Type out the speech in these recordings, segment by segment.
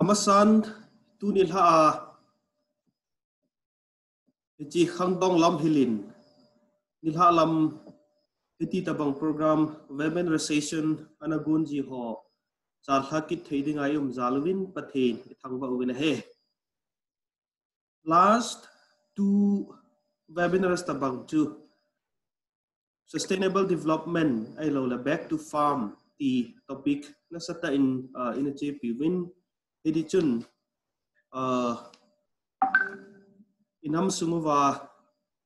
amasan tu nilha ji Khangdong Lamhilin nilha lam iti tabang program webinization anagun ji ho charhakit thading ayum zalwin pathin thangba uwin he last two webinars tabang chu sustainable development ay lola back to farm the topic na sata in a JP win edition inam sumuwa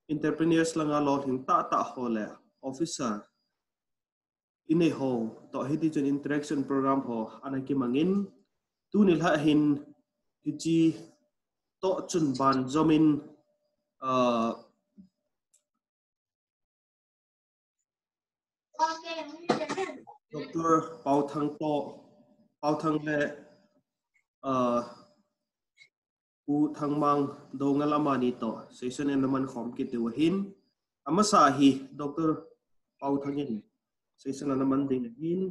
entrepreneurs langa lot hing ta hole officer ine ho to edition interaction program ho anaki mangin tu nilha hin hiji to chun ban zomin Dr. Pauthang le Thangmang Doungel amani to session en naman khom kit wahin amasahi Dr. Pauthangin session naman ding hin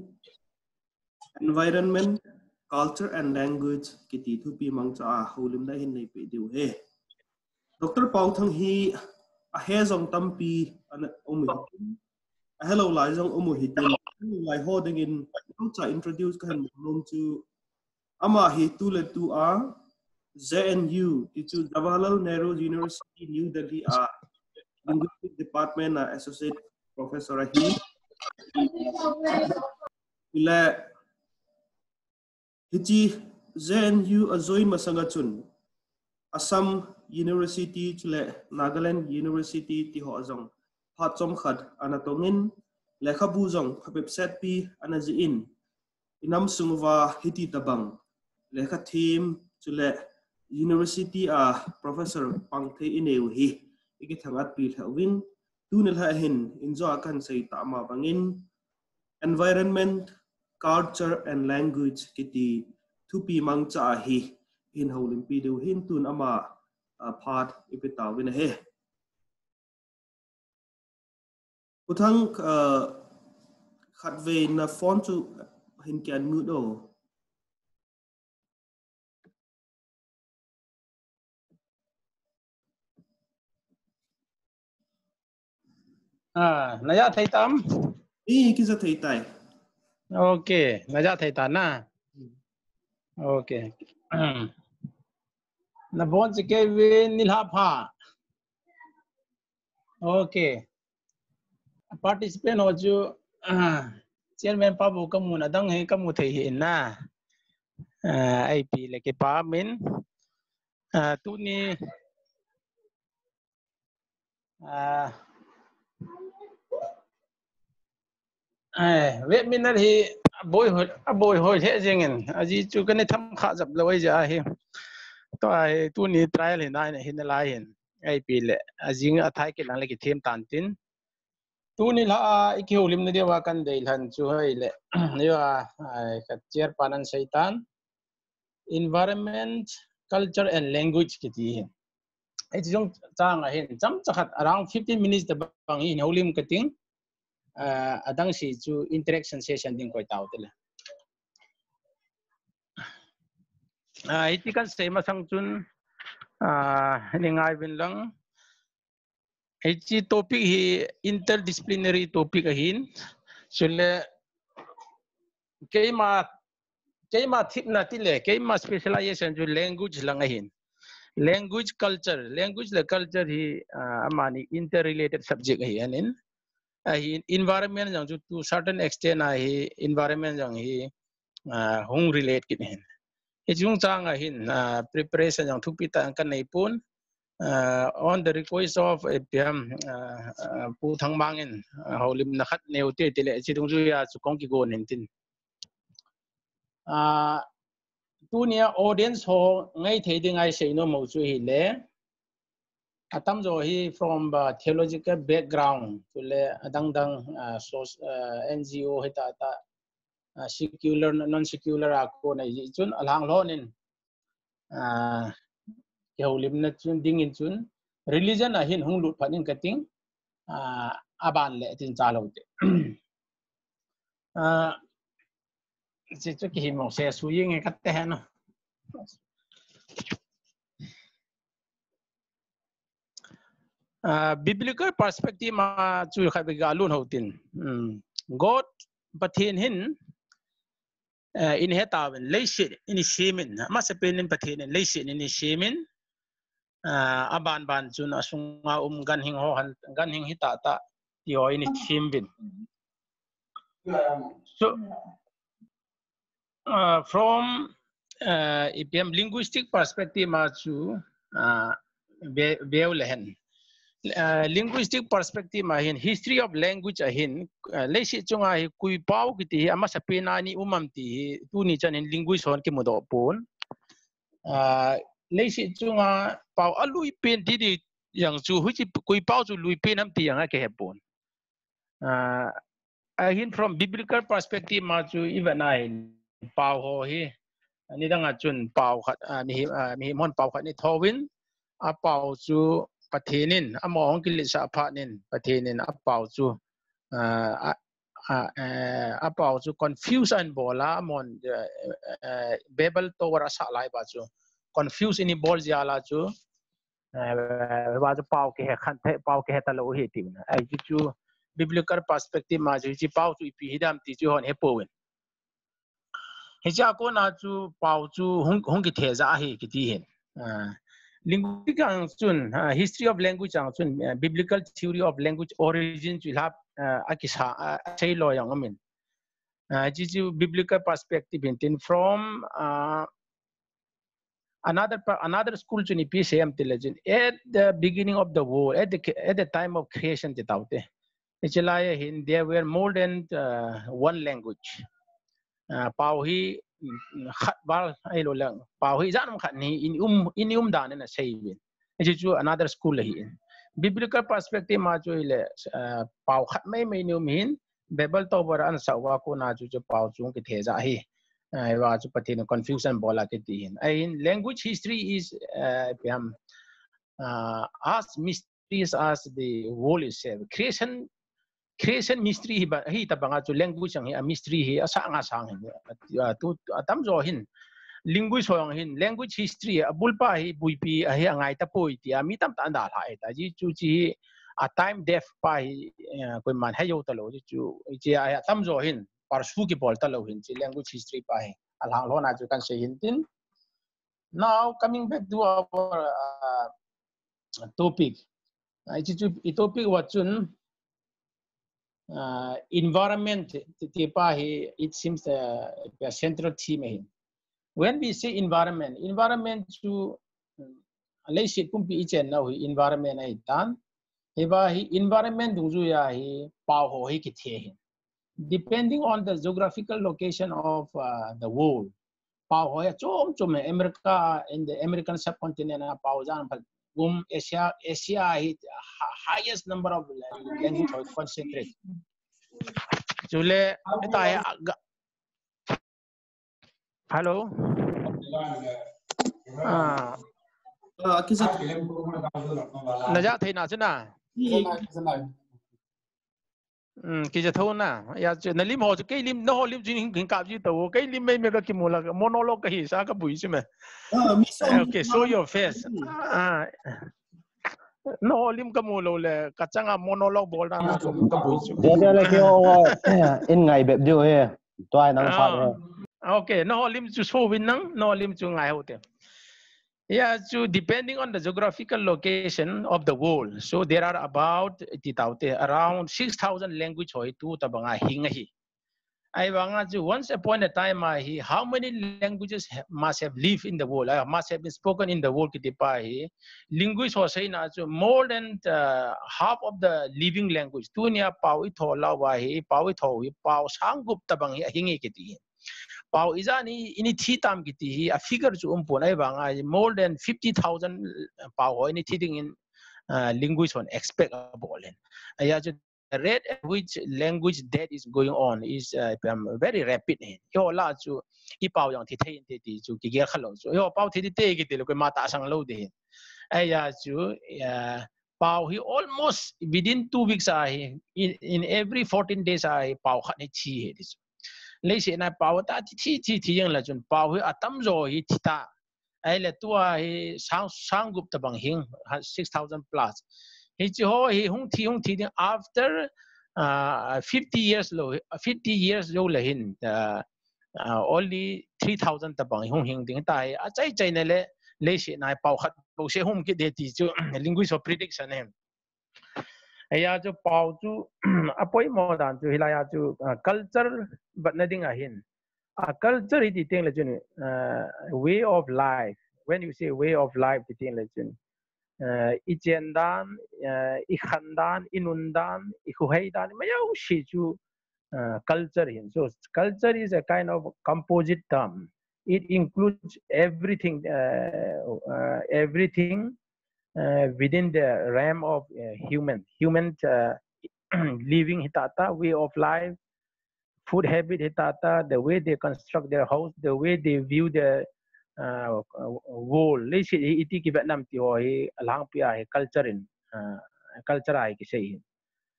environment culture and language kiti thupi mangcha holim da hin nei pe diu he Dr. Pauthang hi a hezong tampi an hello lai jong hitin lai holding in cha introduce kan nom to ama hi tu le tu a ZNU itu Jawaharlal Nehru University New Delhi linguistic department associate professor hi ila hiji ZNU azoi masangachun Assam University chule Nagaland University ti ho jong phatchom khat anatongin lekha bu jong khapep set pi anajiin inam sungwa hiti tabang lekha theme chule University professor pangthe ineu hi igi thangat pi thawin tunel ha hin injo akan sei tama bangin environment culture and language kiti thupi mangcha hi in holim pi deu hin tun ama phat ipitawin he Pauthang khatve na phone chu hin kyan mu do naya thầy tam kisa thầy tai okay naya thầy ta na okay na bon se ke ve nilha pha okay participant ho chu chairman pa bu kamu na dang he kamu thei hi na ai pi le ke pa min tu ni webinar hi boy hoi he jingen aji chu kan tham kha jap loi ja hi to ai tu ni trial hin ai hin lai hin ai pi le ajing athai ke lang le ki them tan tin tu ni la ikhiu lim ne dewa kan dei lan chu hai le ya ka chair panan saitan environment culture and language ki ti ai jong chang a hin cham chakhat around 15 minutes the bang hi holim ka ting adang si chu interaction session ding koi taw tele iti kan sei ma sang chun ningai bin lang H topic hi interdisciplinary topic ahin sule keima thip na tile keima specialization ju language lang ahin language culture le culture hi amani interrelated subject hi anin environment jang to certain extent hi environment jang hi hung relate kin hin hijung chang ahin preparation jang thupi ta kan nei pun on the request of pu thangmangin holim na khat neu te tele chidung ju ya chukong ki gon hintin tunia audience ho ngai theding ai sei no mo chu hi le atam jo hi from theological background to le adang NGO hita ta secular non secular ko na chun alang lonin holim na chun ding in chun religion ahin hung lut phanin kating aban le tin chalo te chi chu ki mo se su ying ka te no biblical perspective ma chu kha biga lun hotin God pathin hin in hetawen leisit in shimin ma se penin pathin leisit in shimin aban ban chun asunga gan hing ho gan hing hita ta yo in shimbin so from IPM linguistic perspective ma chu lehen linguistic perspective ma hin history of language ahin leisi chunga hi kui pau kiti ama sapena ni umam ti tu ni chan linguist hon ki modo pon leisi chunga pau alui pen di yang chu hu chi kui pau chu lui pen am ti yang ke hepon ahin from biblical perspective ma chu even ai pau ho hi ni dang chun pau khat mi mon pau khat ni thowin a pau chu pathenin among kilisa phanin pathenin apau chu apau chu confusion bola mon babel to wara sa lai ba chu confuse ini bol jala chu ba chu pau ke khan the pau ke ta lo hi tin ai chu biblical perspective ma chu pau chu pi hidam ti chu hon he powen he cha ko na chu pau chu hong ki the za hi ki ti hen linguistic history of language biblical theory of language origins will have akisa say lo yang amin jiu biblical perspective in from another school to CPSA intelligent at the beginning of the world at the time of creation there were more than one language pau hi khat bal ai lo lang pau hi zanam khat ni in dan na sei ju another school hi biblical perspective ma chu le pau khat mai ni min bible to bar an sa wa ko na ju pau chung ki the za hi wa chu pathin confusion bola ke ti ai language history is as mysterious as the world itself creation mystery hi ta banga chu language ang hi mystery hi asa nga sang tu atam zo hin linguist hoang hin language history abulpa hi buipi hi angai ta poi ti mi tam ta da la ta ji chu chi a time def pa hi koi man ha yo ta lo chu ji a tam zo hin par su ki bol ta lo hin chi language history pa hi alang lo na chu kan se hin tin now coming back to our topic ji chu topic wa chun environment it seems a central theme. When we say environment to let's say kumpi ichen now environment ai tan heba hi environment dungju ya hi pau ho hi ki the depending on the geographical location of the world pau ho ya chom America in the American subcontinent pau jan Asia hi highest number of language concentrate Jule ita hello naja thai na chuna ki ja thona ya na lim ho ke lim no lim jin hin kap ji to ke lim me me ka ki mola monologue ka hi sa ka bui chime okay show your face no lim ka mulo le ka changa monologue bol na ka bui chu dia le ke o in ngai beb ju he toai nang phat he okay no lim chu so win nang no lim chu ngai hote yeah so depending on the geographical location of the world so there are about around 6,000 language hoi tu tabanga hinga hi I wanga once upon a time how many languages must have lived in the world must have been spoken in the world kitipa hi linguist ho say na more than half of the living language tunia pau I tho la wa hi pau I tho hi pau sangup tabang hi hingi kiti pau izani ini thi tam kiti hi a figure chu pon ai wanga more than 50,000 pau ho ini thi in linguist on expectable aya the rate at which language that is going on is very rapid yo la chu I pau yang thi thai ti chu ki ge khalo chu yo pau thi te ki te ko ma ta sang lo de aya chu pau hi almost within 2 weeks in every 14 days pau khat ni chi he le se na pau ta thi yang la chun pau hi atam zo hi thi ta ai le tua hi sang gup tabang hing 6,000 plus hi chi ho hi hung thi ding after 50 years lo 50 years lo le hin only 3,000 tabang hung hing ding tai a chai ne le shi nai pau khat bo se hum ki de ti chu linguist of prediction hem aya chu pau chu apoi mo dan chu hilaya chu culture but nothing a hin a culture is the le chun way of life. When you say way of life the thing le chun ijendan ikhandan inundan ikhuhaidan mayaw shi chu culture hin. So culture is a kind of composite term. It includes everything everything within the realm of human living hitata, way of life, food habit hitata, the way they construct their house, the way they view the world. Let's say iti ki Vietnam ti ho hi lang pia hi culture in culture ai ki say.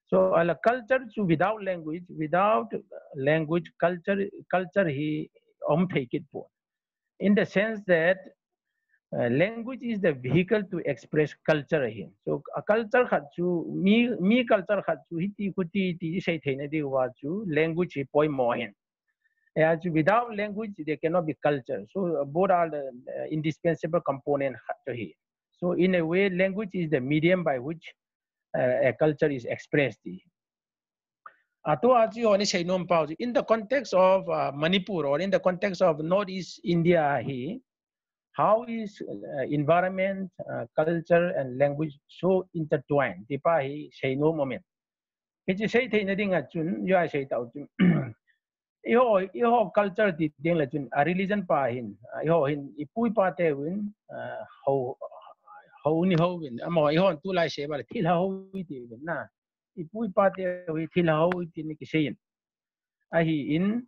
So a culture so without language culture hi take it for. In the sense that language is the vehicle to express culture here. So a culture had to me culture had to hiti kuti ti say thina di wa chu language poi mo hin. As without language there cannot be culture. So both are the indispensable component to here. So in a way language is the medium by which a culture is expressed. In the context of Manipur or in the context of Northeast India here, how is environment, culture, and language so intertwined? Tipa hi say no moment. Kaya say tayo na din at yun, yung say tao yun. Iho culture di din la yun, a religion pa hin. Iho hin ipuy pa tayo yun, how ni how win. Amo iho tulay siya bala til how iti win na. Ipuy pa tayo yun til how iti ni kisayin. Ahi in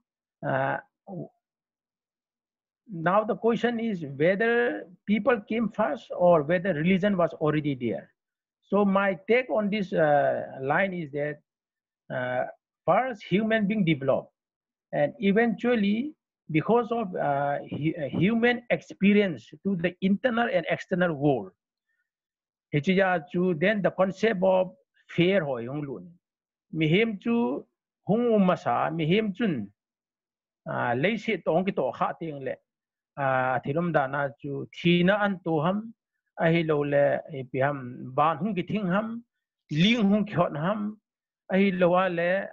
now the question is whether people came first or whether religion was already there. So my take on this line is that first human being developed, and eventually because of human experience to the internal and external world, then the concept of fear hoy hong lun. Mihim chu hung masa mihim chun leisi tong ki to kha ting le. Thilum dana chu thina an to ham ahi lo le piham ban hung ki thing ham ling hung khot ham ahi lo wa le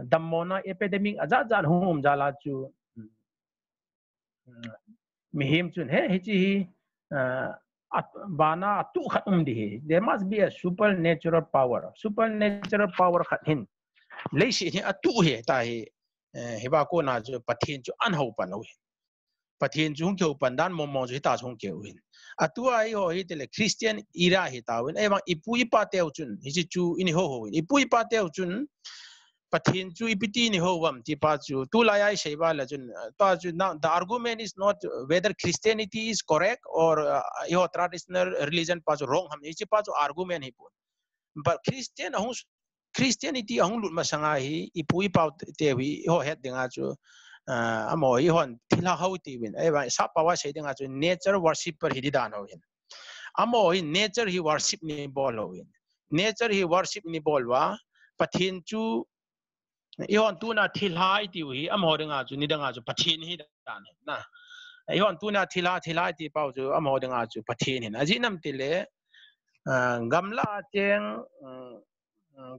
dammona epidemic azat hum jala chu mihim chun he chi bana tu khat di. There must be a supernatural power khat hin leisi ni atu he ta hi heba ko na chu pathin chu an ho pan ho pathin chung kyo pandan momong chu ta chung kyo win atua ai ho hi tele Christian era hi ta win ewang ipui pa teo chun hi chu ini ho win ipui pa teo chun pathin chu ipiti ni ho wam ti pa chu tu la ai sheba la chun ta chu now the argument is not whether Christianity is correct or your traditional religion pa chu wrong ham hi pa chu argument hi pun but Christianity ahung lut masanga hi ipui pa te wi ho het dinga chu amo hi hon thila hauti win ai sa pawa sei dinga chu nature worshipper hi dan ho hin amo hi nature hi worship ni bol ho hin nature hi worship ni bol wa pathin chu i hon tu na thilai ti wi amo dinga chu ni dinga chu pathin hi dan na i hon tu na thilai ti pau chu amo dinga chu pathin hin aji nam ti le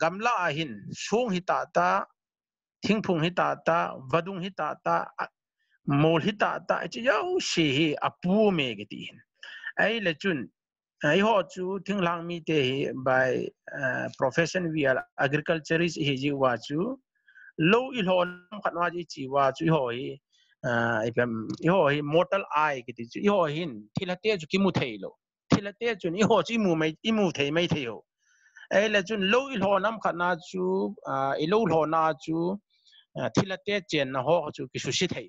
gamla hin sung hi ta thingphung hi ta vadung hi ta mol hi ta chi yau shi hi apu me ge ti ai le chun ai ho chu thinglang mi te by profession we are agriculturist hi ji wa chu low il ho khatwa ji chi wa chu ho hi hi mortal eye ge ti chu ho hin thilate chu ki mu thei lo thilate chu ni ho chi mu mai i mu thei mai thei ho ai le chun low il ho nam khatna chu i low ho na chu thilate chen na ho chu ki su si thei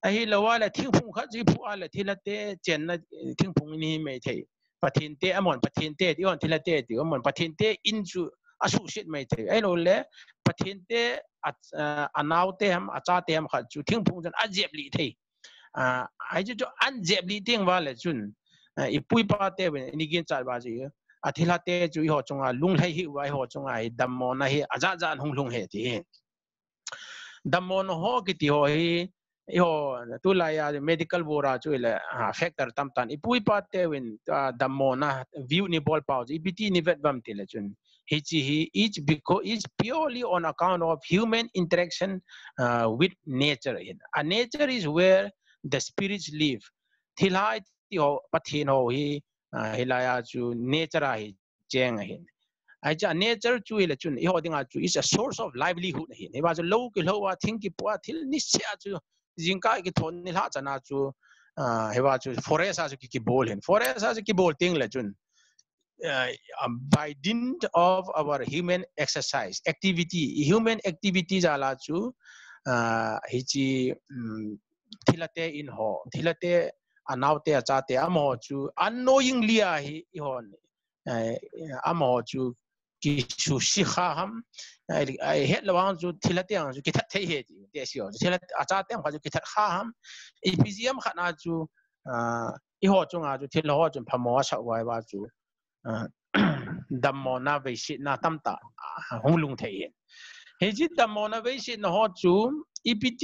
ai lawa la thingphung kha ji phu ala thilate chen na thingphung ni mai thei pathin te amon pathin te ti on thilate ti amon pathin te in chu asu sit mai thei ai lo le pathin te anaw te ham acha te ham kha chu thingphung jan ajep li thei ai chu an jeb li ting wa le chun ipui pa te ni gin cha ba ji athila te chu ho chunga lung lai hi wa ho chunga hi dammo na hi aja jan hung lung he ti dammo no ho ki ti ho hi ho tu la ya medical bora chu le factor tam tan ipui pa te win dammo na view ni ball pau ji pt ni vet bam ti le chun he each because is purely on account of human interaction with nature. Nature is where the spirits live. Thilai ti ho pathin ho hi hilaya chu nature hi cheng hin. Aja nature chu ile chun ho dinga chu is a source of livelihood hin. He was low ki low wa think ki po thil ni sia chu jingka ki thon ni la chana chu he wa chu forest as ki bol hin. Forest as ki bol ting le chun. By dint of our human exercise activity, human activities ala chu hichi thilate in ho thilate anaute achate amo chu unknowingly hi hon amo chu ki su sikha ham het lawang chu thilate ang chu kithat thei he ti te sio thilate achate ang chu kithat kha ham epgm khana chu I ho chunga chu thil ho chu phamo sa wai wa chu dammo na ve shit na tamta hunglung thei heji dammo na ve shit no ho chu ept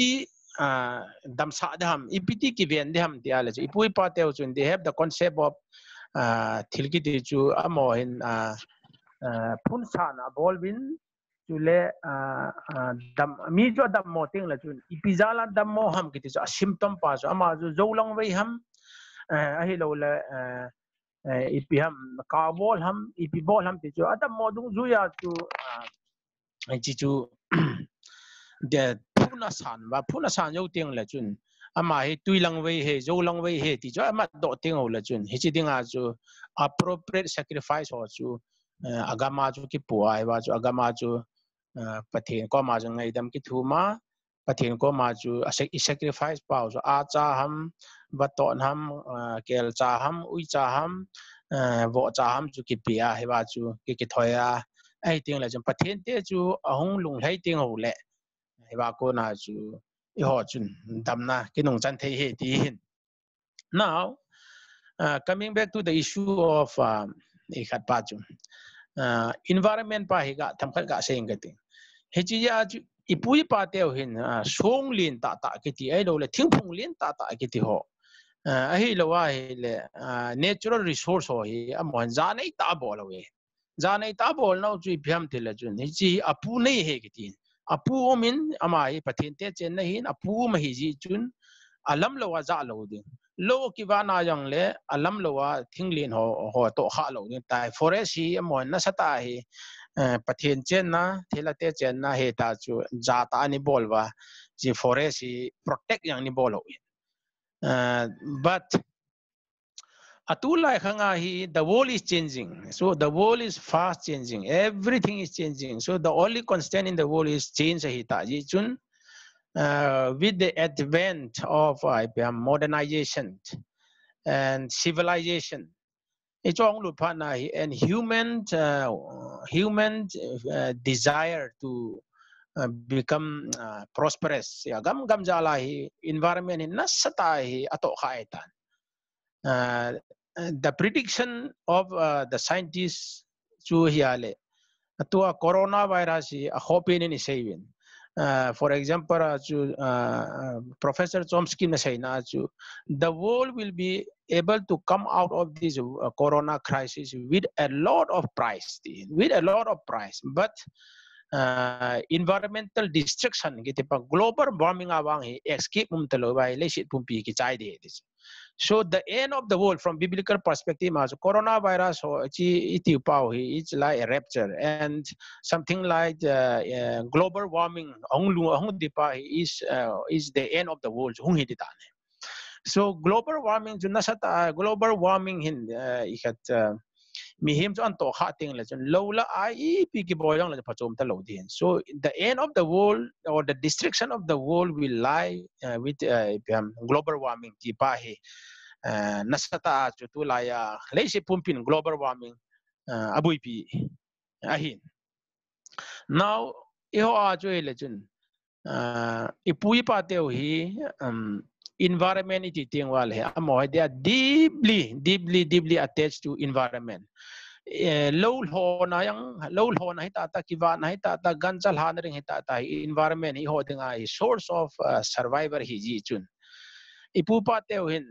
dam sa dam ept ki ven de ham dia le ipui pa te chun they have the concept of thilki ti chu amo hin phun sa na bolwin chu le dam mi jo dammo ting la chun ipizala dammo ham ki ti cha symptom pa so ama jo zolang ve ham a hi lo le ipiham kabol ham ipibol ham ti chu adam modung zuya chu chi chu de phuna san yo ting la chun ama he tuilang wei he zo lang wei he ti chu ama do ting ho la chun he chi dinga chu appropriate sacrifice ho chu agama chu ki puai wa chu agama chu pathen ko ma jang ngai dam ki thuma pathen ko ma chu sacrifice pau chu a cha ham baton ham kel cha ham ui cha ham vo cha ham chu ki pia he wa chu ki thoya ai ting la chu pathen te chu ahung lung lai ting ho le he wa ko na chu I ho chun dam na ki nong chan thei he ti hin now coming back to the issue of I khat pa chu environment pa hi ga tham khat ga seng ga ti he chi ya chu ipui pa te hin song lin ta ta ki ti ai lo le thing phung lin ta ta ki ti ho a hi lo wa hi le natural resource ho hi amon za nei ta bol we za nei ta bol no chu phiam ti le chun hi chi apu nei he ki ti apu min ama hi pathin te chen na hin apu ma hi ji chun alam lo wa za lo ding lo ki wa na yang le alam lo wa thinglin ho to kha lo ding tai forest hi amon na sata hi pathin chen na thela te chen na he ta chu za ta ni bol wa ji forest hi protect yang ni bol ho but atulai khanga hi the world is changing so the world is fast changing everything is changing so the only constant in the world is change hi ta ji chun with the advent of modernization and civilization chong lu pha na hi and human desire to become prosperous ya gam jala hi environment in nasata hi ato khai tan the prediction of the scientists chu hiale to coronavirus a hopin in saving for example Professor Chomsky na say na chu the world will be able to come out of this corona crisis with a lot of price but environmental destruction gitu pa global warming awang hi escape mum talo bai le shit pumpi ki chai de so the end of the world from biblical perspective as coronavirus ho chi iti pau hi it's like a rapture and something like global warming ong dipa is the end of the world hung hi ditane so global warming juna sata global warming hin ikat mi him cho an to kha ting la chon lo la ai pi ki boyang la phachom ta lo din so the end of the world or the destruction of the world will lie with global warming ti pa he nasata chu tu la ya le si pumpin global warming abui pi ahin now I ho a jo le chun ipui pa te hi environment iti tingwal he amo they are deeply attached to environment. Low ho na hitata kiva na hitata ganjal han ring hitata environment hi ho dinga source of survivor hi ji chun ipupa teo hin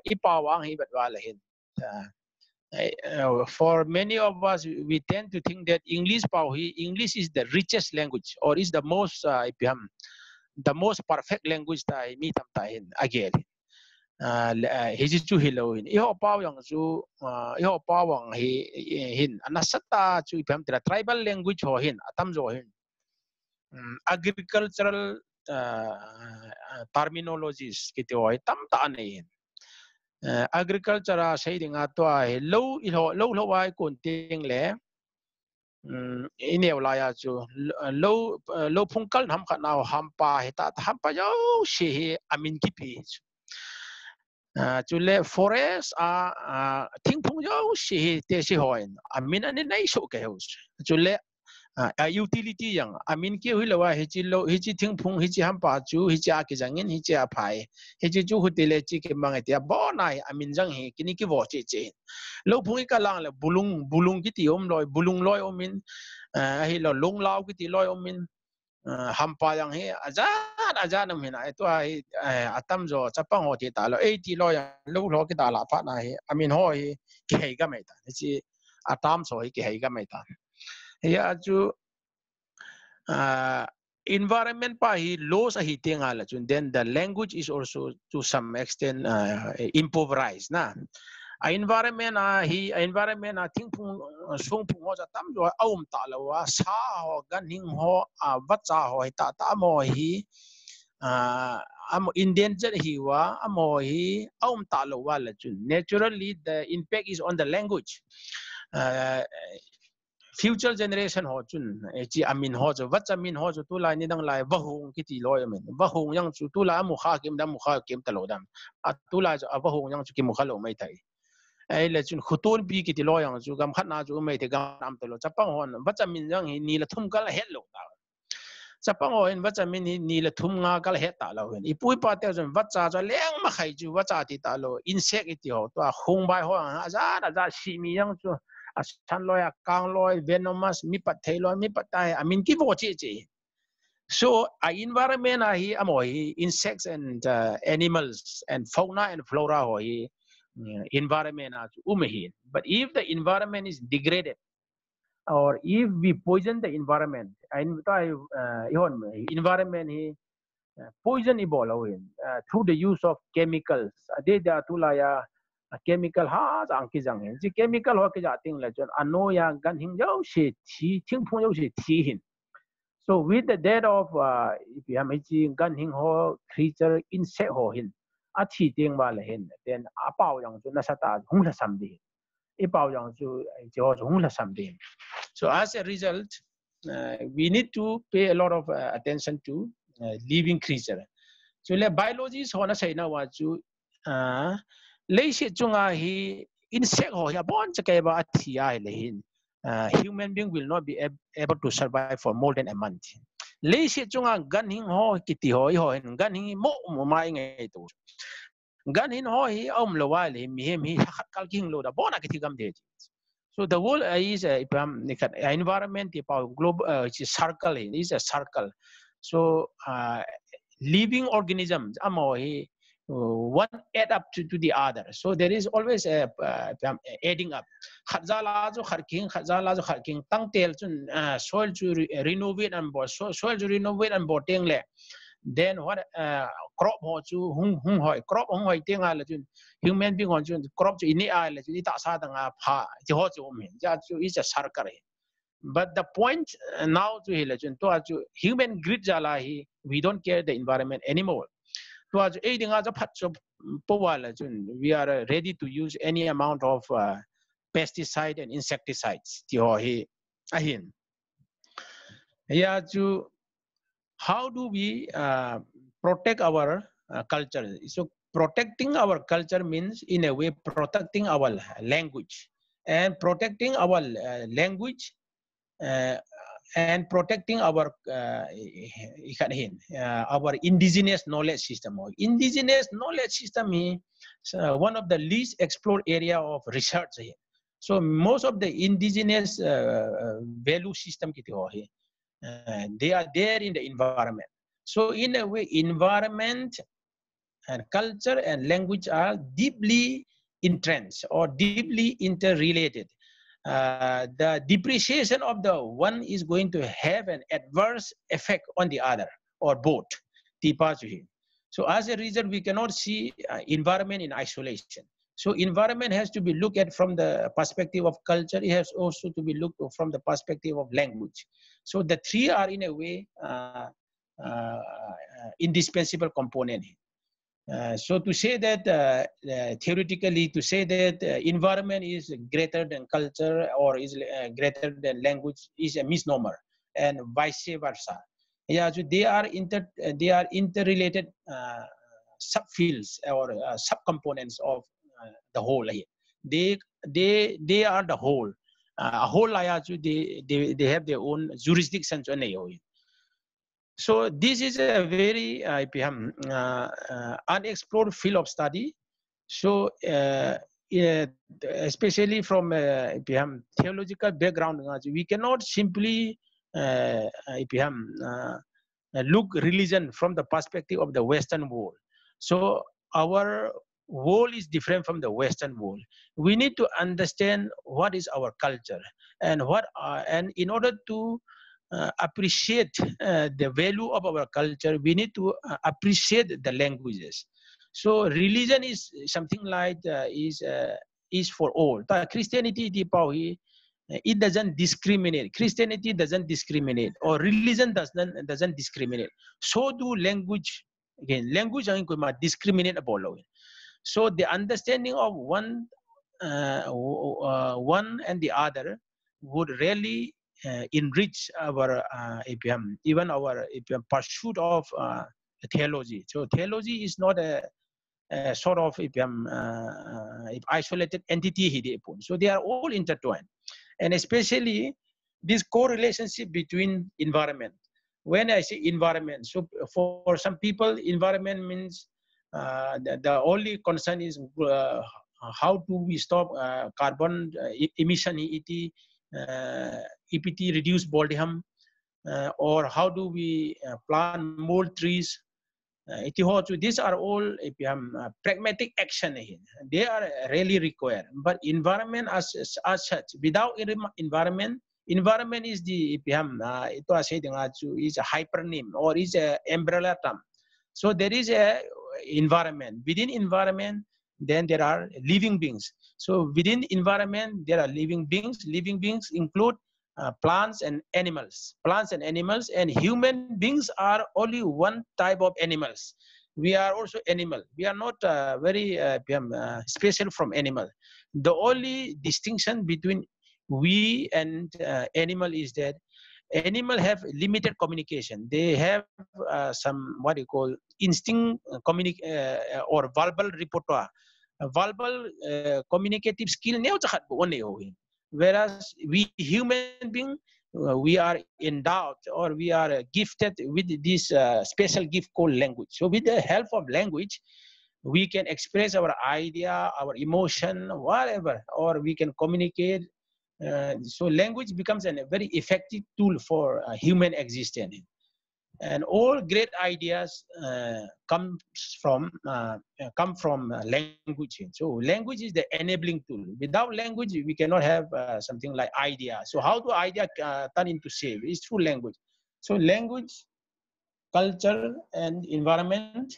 ipawang hi batwala hin. For many of us, we tend to think that English is the richest language, or is the most perfect language that me tam tahin again. Hiji chu hiloin. Iho pawang chu iho pawang hin anasata chu ipam tira tribal language ho hin atam jo hin. Agricultural terminologies kiti ho tam ta ane. Agriculture say dinga to ai low wai kunting le ineu la ya chu low phungkal ham kha naw hampa heta hampa yo she amin ki pi chu le forest thing phung yo she te she hoin amin ani nai so ke ho chu le utility yang amin ki hilawa hichi thing phung hichi hampa chu hichi a ki jangin hichi a phai hichi chu hutile chi ke mangatia bo nai amin jang hi kini ki wo che che lo phung ka lang le bulung ki ti om loi bulung loi omin hi lo long lao ki ti loi omin hampa yang hi aja nam hina to ai atam jo chapang ho ti ta lo 80 loi lo ki ta la pha na hi amin ho hi ke ga mai ta hichi atam so hi ke ga mai ta. Ya ju environment pa hi laws hi tingal chun then the language is also to some extent impoverished na environment think sung phung ho tam jo aum ta lawa sa ho ganing ho bacha ho ta mo hi am endangered hi wa amo hi aum ta lawa la chun naturally the impact is on the language. Future generation ho chun chi amin ho jo wat amin ho jo tu lai ni dang lai bahung ki ti loi amin bahung yang chu tu la mu kha kim talo dam tu la jo bahung yang chu ki mu kha lo mai thai ai le chun khutun bi ki ti loi yang chu gam khat na chu mai te gam nam talo chapang hon wat amin yang ni la thum kal het lo ta chapang hon wat amin ni la thum nga kal het ta lo ipui pa te jon wat cha jo leng ma khai chu wat cha ti ta lo insect iti ho to khung bai ho aja si mi yang chu chan loya kang loy venomous mi pat thai loy mi pat tai amin ki vo chi chi so environment hi amoi insects and animals and fauna and flora ho hi environment umehin. But if the environment is degraded or if we poison the environment environment hi poison ibolo through the use of chemicals de da tulaya chemical ha jang ki jang ji chemical ho ki ja ting la jon ano ya gan hing yo she thi thing phung yo she thi hin. So with the death of if you have ji gan hing ho creature insect ho hin a thi ting ba la hin then a pao yang ju na sa ta hung la sam di e pao yang ju jo hung la sam di. So as a result we need to pay a lot of attention to living creature. So le biology ho na sai na wa ju Leishi chunga hi insect ho ya bon chake ba athia lehin human being will not be able to survive for more than a month. Leishi chunga gan hing ho kiti ho gan hing mo mai ngai tu gan hin ho hi lo wa le mi hem hi kal king lo da bona kiti gam de. So the world is environment global circle is a circle. So living organisms amo hi one add up to the other. So there is always a adding up. Khazala jo kharking tang tel chun soil to renovate and soil to renovate and boteng le. Then what crop ho chu hung hoi crop hung hoi teng ala chun human being on chun crop chu ini ala chu ta sa dang pha ji ho chu min ja chu is a sarkar. But the point now to hilachun to human grid jala hi we don't care the environment anymore. We are ready to use any amount of pesticide and insecticides. How do we protect our culture? So protecting our culture means in a way protecting our language, and protecting our language and protecting our indigenous knowledge system. Indigenous knowledge system is one of the least explored area of research here. So most of the indigenous value system they are there in the environment. So in a way, environment and culture and language are deeply entrenched or deeply interrelated. The depreciation of the one is going to have an adverse effect on the other or both. So as a result, we cannot see environment in isolation. So environment has to be looked at from the perspective of culture. It has also to be looked at from the perspective of language. So the three are in a way indispensable component. So to say that theoretically, to say that environment is greater than culture or is greater than language is a misnomer, and vice versa. Yeah, so they are interrelated subfields or subcomponents of the whole. They are the whole. A whole. They have their own jurisdiction. So this is a very unexplored field of study. So especially from theological background, we cannot simply look religion from the perspective of the Western world. So our world is different from the Western world. We need to understand what is our culture and and in order to appreciate the value of our culture, we need to appreciate the languages. So religion is something like is for all. Christianity, it doesn't discriminate. Christianity doesn't discriminate, or religion doesn't discriminate. So do language. Again, language ang discriminate about. So the understanding of one and the other would really enrich our even our pursuit of theology. So theology is not a sort of isolated entity. So they are all intertwined, and especially this correlationship between environment. When I say environment, so for some people, environment means the only concern is how do we stop carbon emission, EPT reduce volume, or how do we plant more trees. These are all pragmatic action. They are really required. But environment as such, without environment is the is a hypernym or is a umbrella term. So there is a environment. Within environment, then there are living beings. So within environment, there are living beings. Living beings include plants and animals. Plants and animals, and human beings are only one type of animals. We are also animal. We are not very special from animal. The only distinction between we and animal is that animal have limited communication. They have some what you call instinct or verbal repertoire. Verbal communicative skill. Whereas we human being, we are endowed or we are gifted with this special gift called language. So with the help of language, we can express our idea, our emotion, whatever, or we can communicate. So language becomes a very effective tool for human existence. And all great ideas come from language. So language is the enabling tool. Without language, we cannot have something like idea. So how do idea turn into shape? It's through language. So language, culture, and environment,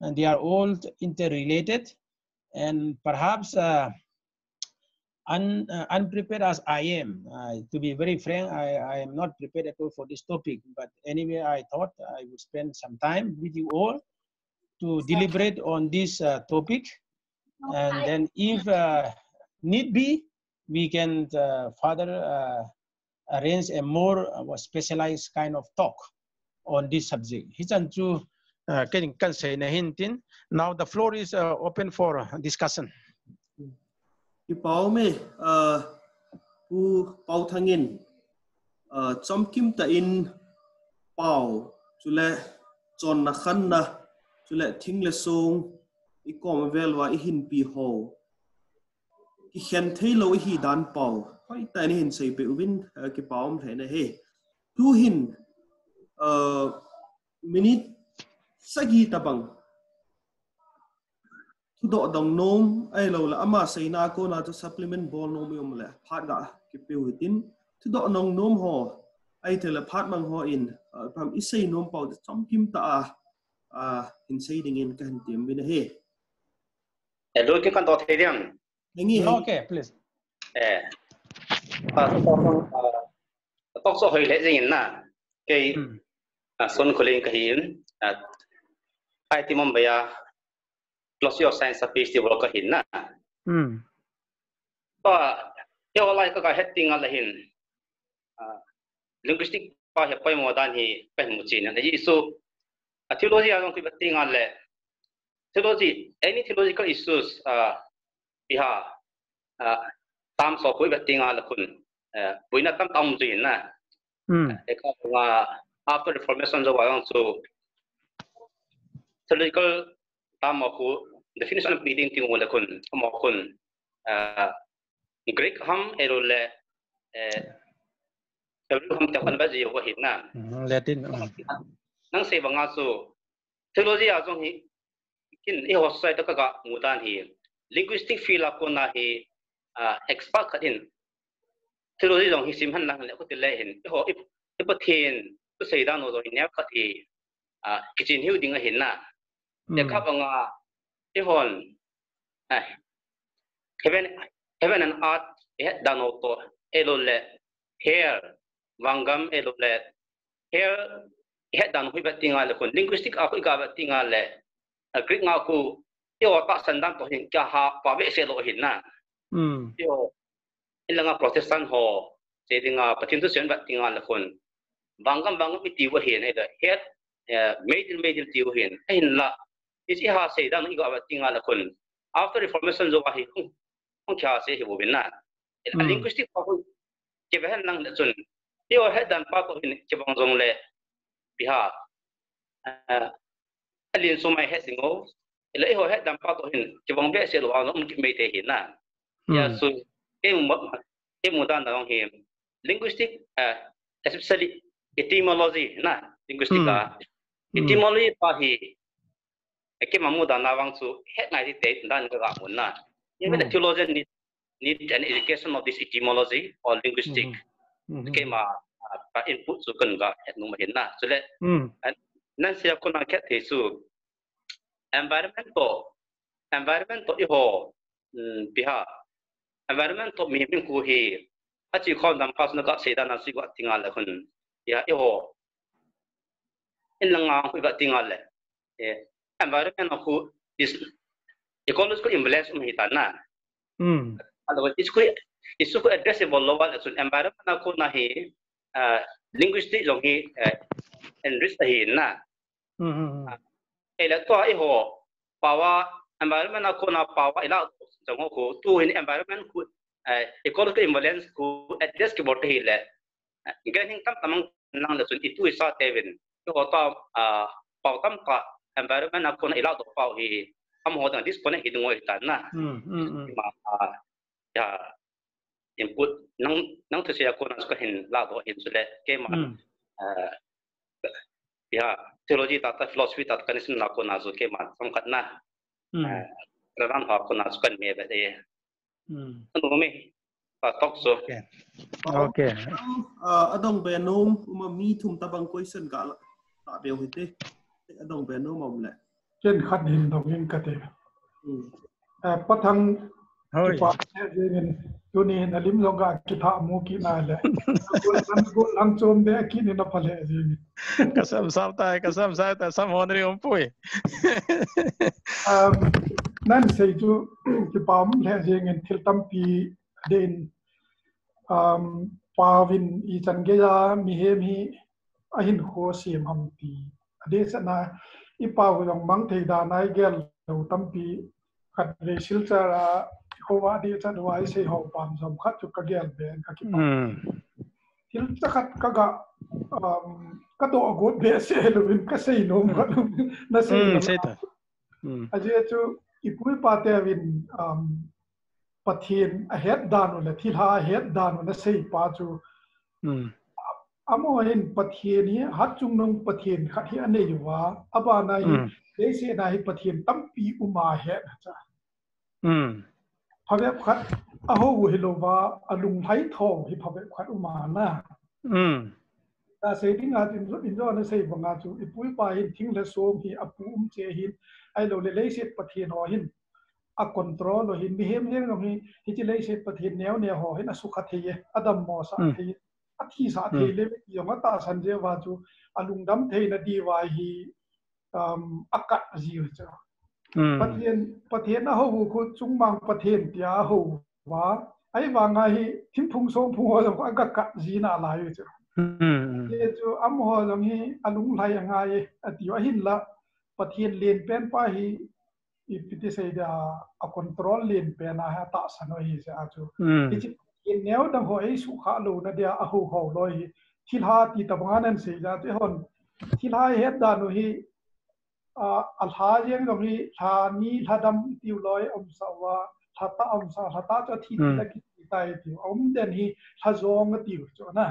and they are all interrelated. And perhaps unprepared as I am, to be very frank, I am not prepared at all for this topic. But anyway, I thought I would spend some time with you all to deliberate on this topic. And then if need be, we can further arrange a more specialized kind of talk on this subject. Now the floor is open for discussion. Pauthangin chom kim ta in pau chule chon na khan na chule thing le song I kom velwa I hin pi ho I khen thailo hi dan pau hoi ta ni hin sei pe ubin ki paum the na he tu hin minute sagi tabang tu do dong nom ai lo la ama sei na ko na to supplement ball nom yom le phat ga ki pe hitin tu do nong nom ho ai te la phat mang ho in pam I sei nom pau chom kim ta in sei ding in kan tim bin he Hello, cái con tàu thế đi không? Okay, please. Tóc số hơi lẽ gì nè, cái son khơi lên cái hiến, ai tìm mong bây giờ Glossy of Science Festival cái hiến nè, và theo lại cái heading là hiến, linguistic và hiệp phải modern thì phải một chuyện này, ý số theology là cái heading là theology, any theological issues, biha tam so koi heading là kun, bui na tam tam chuyện nè. After Reformation, so theological tamaku definition of meaning ting wala kun amakun Greek ham erole ham takan baji wa hitna Latin nang se banga so theology azong hi kin e hosai ta ka mudan hi linguistic field ko na hi expert khatin theology jong hi simhan lang le ko tile hin ho ipathen to sei da no do in ya khati kitchen hiu ding a hin na e khap anga e hon heaven and earth e da no to elole here wangam elole here e da no hi batinga le kon linguistic a ko ga batinga le Greek nga ku e o ta sandan to hin ka ha pa be se lo hin na yo ilanga protestant ho se dinga pathin tu sen batinga le kon wangam iti wa hin e da head major ti wa hin in la is ha se da no ga batinga le kon after reformation zo hi không kya se hi bobin na linguistic pa ko ke ben nang le chun yo head dan pa ko hin ke bang jong le biha alien so mai he singo ele ho head dan pa ko hin ke bang be se lo no ki me te hin na ya so ke mu dan dang hi linguistic especially etymology na linguistic etymology pa hi ke mamu dan na wang chu head ngai te dan ga mun na even the theologian need an education of this etymology or linguistic ke ma input su kan ga nu ma hin na so le nan sia ko na ke the su environment to I ho biha environment to mi bin ku hi a chi khon dam pas na ka se da na si wa tinga la khun ya I ho in la nga ku ga tinga le environment ku is ecological imbalance hi ta na otherwise it's ko addressable local environment ko na hi linguistic long hi enrich hi na ela to I ho pawa environment ko na pawa ila jong ko tu in environment ku ecological imbalance ku address ki bot hi le ganing tam tamang nang la chun itu isa tevin ko to paw tam ka environment ko na ila to paw hi am ho dang disconnect hi ngoi ta na ma ya input nang to sia ko na ko hin la do hin sule ke ma ya theology ta philosophy ta kan sin na ko na zo ke ma sam khat na ran ha ko na kan me ba de no me pa tok so okay adong be nom uma mi thum tabang question ga la ta beu hite adong be nom om le chen khat hin dong hin ka te Pauthang hoi tu ni nalim longa ki tha mu ki na le go lang chom de ki ni na phale ji kasam sa ta sam honri pui nan sei tu ki pam le je ngin thil tam pi den pawin I chan ge ya mi he mi ahin ho sim ham pi ade sana I paw long mang thei da nai gel lo tam pi khat re sil cha ho wa di cha wa I sei ho pam som khat chu ka gel ben ka ki hil chakat kaga kato agot be se lovin ka sei nom ka na sei Say that. aje chu ipui pate win pathin a het danu le thilha het danu na sei pa chu amo hin pathin hi hat chung nong pathin khat hi ane yuwa aba na hi leise na hi pathin tampi uma he cha phave khat aho wu hilova alung hai thong hi phave khat uma na ta sei ding a in zo na sei banga chu ipui pa hin thing le som hi apu che hin ai lo le leise pathin ho hin a control lo hin mi hem jeng hi hi chi leise pathin neo ne ho hin asu khat hi adam mo sa hi athi sa the le yong ta san je wa chu alung dam thei na di wa hi akat ji cha pathian na ho khu chung mang pathian tia ho wa ai wa nga hi thim phung song phung ho jong ka ka ji na la yu cha ye chu am ho jong hi alung lai anga ye ati wa hin la pathian len pen pa hi ipiti sei da a control len pen a ha ta sano hi cha chu in neo dang ho ai su kha lo na dia a ho ho lo hi thilha ti tabangan sei ja te hon thilha het da no hi alha jeng dong hi tha ni thadam tiu loi sawa thata sa thata cha thi la ki tai tiu den hi thazong tiu cho na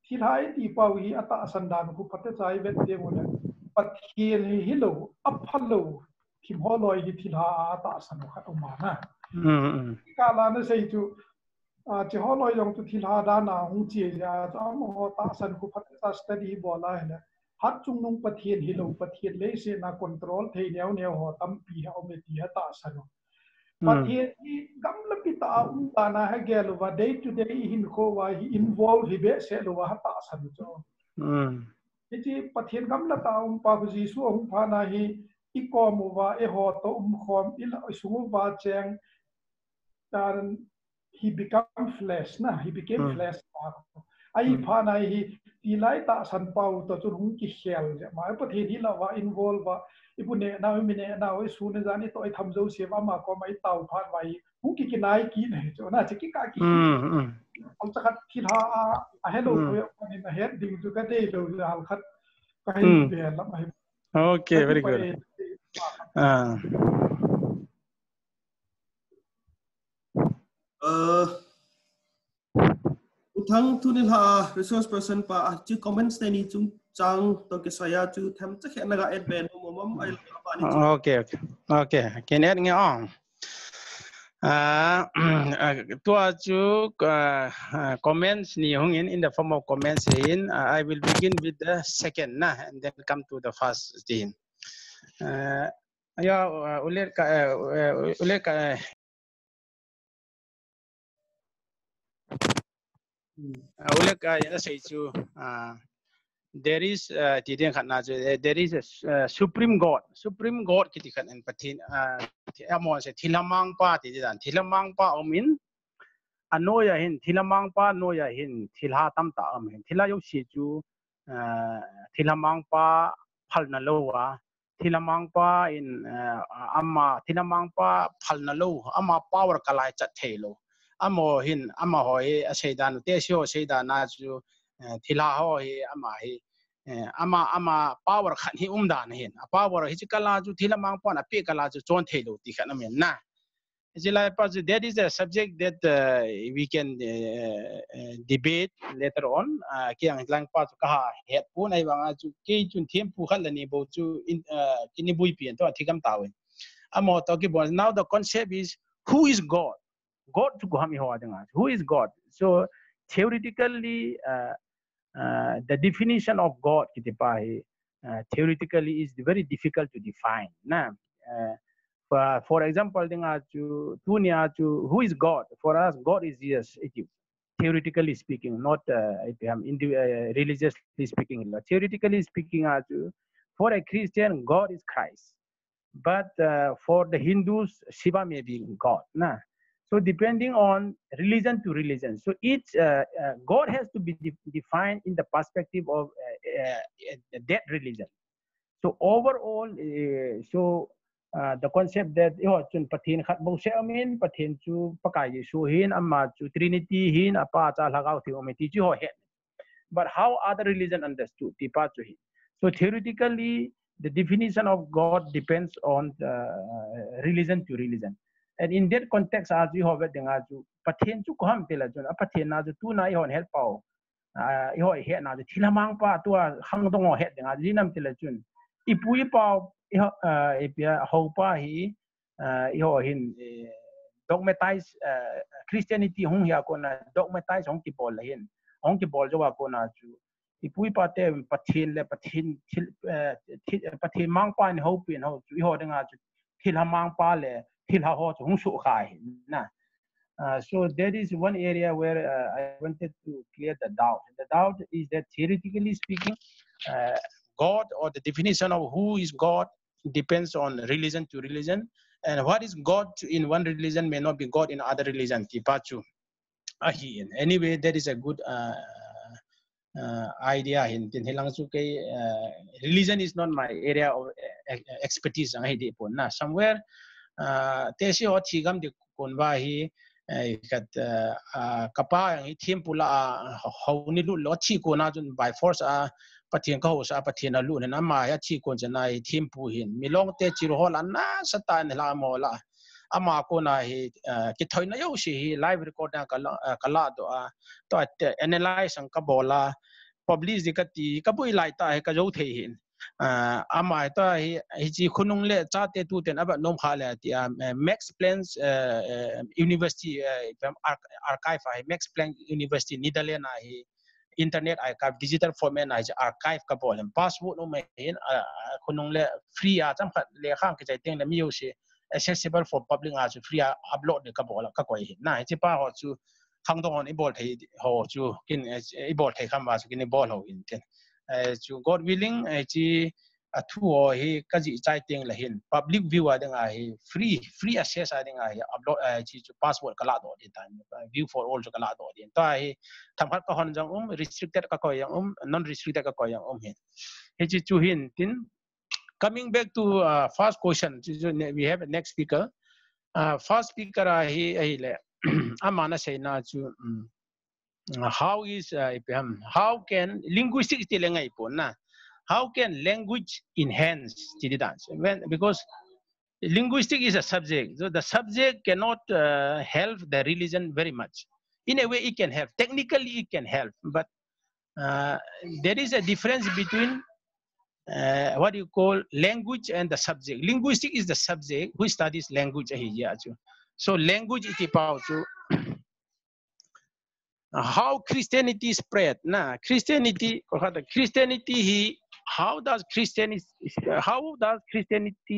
thilha ti pau hi ata sandan ku pate chai vet te mo le pathian hi lo aphalo thim ho loi hi thilha ata san kha ma na kala na sei chu che ho loi yong tu thilha da na hu chi ja cha mo ta san ku phat ta study bola hele hat chung nong pathian hi lo pathian le se na control thei neo neo ho tam pi ha me ti ha ta san pathian hi gam la pi ta ta na ha ge lo wa day to day hin ko wa hi involve hi be se lo wa ta san cho chi pathian gam la ta pa ku ji su pha na hi ikom wa e ho to khom il su wa cheng dan he became flesh na he became flesh ai pha na hi ti lai ta san pau to chu hung ki khel ja ma pathian hi la wa involve wa ibune na mi ne na oi su ne jani to ai tham zo se wa ma ko mai tau phan wai hung ki nai ki ne cho na chi ki ka ki am cha khat thi ha a hello ko yo ni na het ding ju ka dei lo hal khat ka hi be la mai okay very good Uthang tunil ha resource person pa chu comments ne ni chung chang to ke saya chu tham cha khena ga ad ben mom ai pa ni okay can add nge on to chu comments ni hong in the form of comments in I will begin with the second na and then come to the first thing ya ulet ka say to there is there is a supreme god kiti kan en patin amon se thilamang pa ti dan thilamang pa omin anoya hin thilamang pa noya hin thilha tam ta am hin thila yo si chu thilamang pa phalna lowa thilamang pa in amma thilamang pa phalna lo amma power kalai chat thelo amo hin ama hoi aseidan te sio seidana chu thila ho hi ama power khan hi dan hin power hi kala chu thilamang pa na pe kala chu chon thelo ti khan amen na that is a subject that we can debate later on kiang lang pa chu ka het pu nai wanga chu ke chun them pu khan lani bo chu kini bui pian to thikam tawen amo to ki bon now the concept is who is god to gohami ho adanga who is god so theoretically the definition of god theoretically is very difficult to define na for example who is god for us god is Jesus theoretically speaking not religiously speaking theoretically speaking for a Christian god is Christ but for the Hindus Shiva may be god na so depending on religion to religion so each god has to be defined in the perspective of that religion so overall the concept that chun pathin khat bo se amin pathin chu pakai Yesu hin amma chu Trinity hin apa cha lagaw theometi chu ho he. But how other religion understood tipa chu hi. So theoretically, the definition of God depends on religion to religion. And in that context, as you have it, pathin chu koham tela chun pathin na chu tu na ihon help pao. Iho he na chu thilamang pa tua Khangdong he denga jinam tela chun. Ipui pao ipia hopa hi iho hin dogmatize Christianity hong ya ko na dogmatize hong ki bol hin hong ki bol jo wa ko na chu ipui pa te pathin le pathin pathin mang pa ni ho pin ho chu iho denga chu thil ha mang pa le thil ha ho chu hong su khai na. So that is one area where I wanted to clear the doubt. The doubt is that theoretically speaking, God or the definition of who is God depends on religion to religion, and what is God in one religion may not be God in other religion. Anyway, that is a good idea. Religion is not my area of expertise. Somewhere, tesi o chigam di konba hi kat kapa yang thim pula hauni lu lochi ko na jun by force pathian ka ho sa pathian lu na ma ya chi kon jana thim pu hin milong te chi ro la na sata ne la mo la ama ko na hi ki thoi na yo si live record na kala do to analyze ang ka bola publish dikati ka pui lai ta ka jo the hin ama ta hi chi khunung le cha te tu ten aba nom kha le ti Max Planck University archive Max Planck University Netherlands hi internet archive digital format na archive ka bolem password no mai hin khunung le free a cham khat le khang ke chai teng le mi yo se accessible for public as free upload ka bola ka koi hin na chi pa ho chu Khangdong on ibol thei ho chu kin ibol thei kham wa chu kin ibol ho in ten chu God willing chi thu ho hi ka ji chai teng la hin public view a ding a hi free access a ding a hi upload chi chu password kala do din time view for all chu kala do din ta hi tham khat ka hon jang restricted ka ko yang non restricted ka ko yang hin he chi chu hin tin. Coming back to first question, we have a next speaker. First speaker he le amana say na chu how is how can linguistics tilengai po na how can language enhance the dance because linguistic is a subject, so the subject cannot help the religion very much. In a way it can help, technically it can help, but there is a difference between what you call language and the subject. Linguistic is the subject who studies language. So language is about how Christianity spread. Nah, Christianity how does Christianity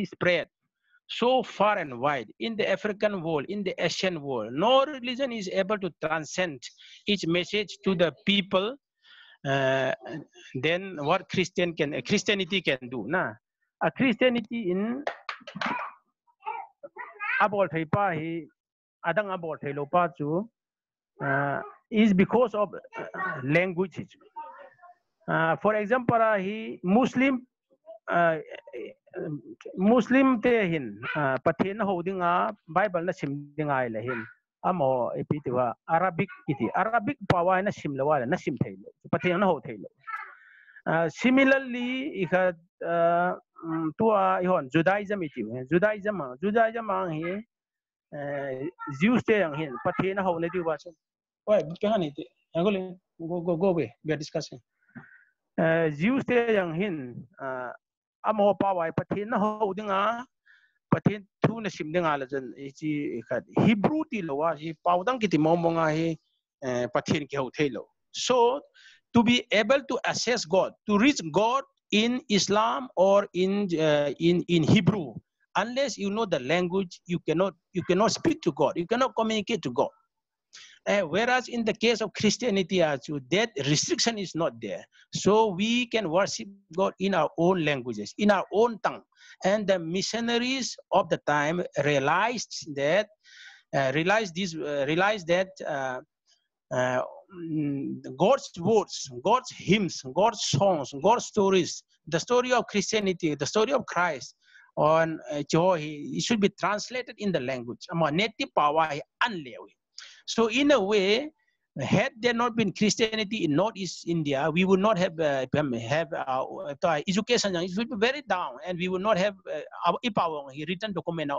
spread so far and wide in the African world, in the Asian world? No religion is able to transcend its message to the people. Then what Christianity can do? Nah, a Christianity in abol thaipa hi adang abol thailopa chu is because of language. For example, he Muslim te hin pathen hodinga Bible na simdinga ila hin amo epitiwa Arabic iti Arabic pawa na simlawa na sim thailo pathen na ho thailo. Similarly ikat tua ihon Judaism iti Judaism hi Jews te yang hin pathen na ho na diwa so why behan iti go away, we are discussing. Jews te yang hin amo pawa pathen na ho dinga pathen thu na sim dinga la jan ichi ikat Hebrew ti lawa hi Pauthang kiti momonga hi pathen ki ho thailo. So to be able to assess God, to reach God in Islam or in Hebrew, unless you know the language, you cannot speak to God, you cannot communicate to God. Whereas in the case of Christianity, that restriction is not there. So we can worship God in our own languages, in our own tongue. And the missionaries of the time realized that God's words, God's hymns, God's songs, God's stories, the story of Christianity, the story of Christ on it should be translated in the language. Native power unleawi. So in a way, had there not been Christianity in Northeast India, we would not have education. It would be very down, and we would not have our written document.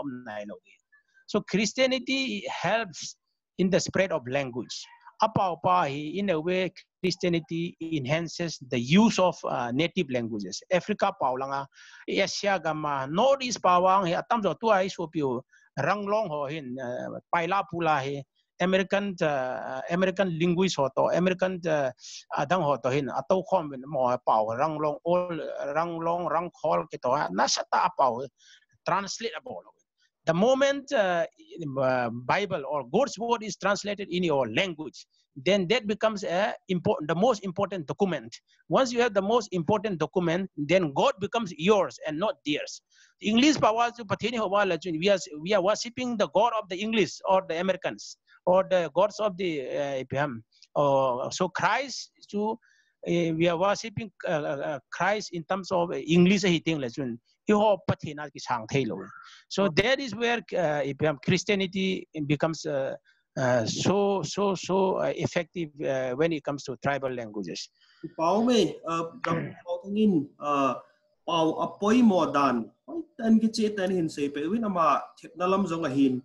So Christianity helps in the spread of language. In a way, Christianity enhances the use of native languages. Africa paulanga, Asia gama, Northeast pawang he atam jo tu ai supio ranglong ho hin paila pula he American linguist ho to American adang ho to hin atau khom mo pau ranglong all ranglong rang khol ke to nasata pau translatable. The moment Bible or God's word is translated in your language, then that becomes the most important document. Once you have the most important document, then God becomes yours and not theirs. English we are worshipping the God of the English or the Americans or the gods of the so Christ we are worshipping Christ in terms of English so that is where Christianity becomes so effective when it comes to tribal languages. Pauthang apoi modern tan ki tan hin se pe win ama thepnalam zonga hin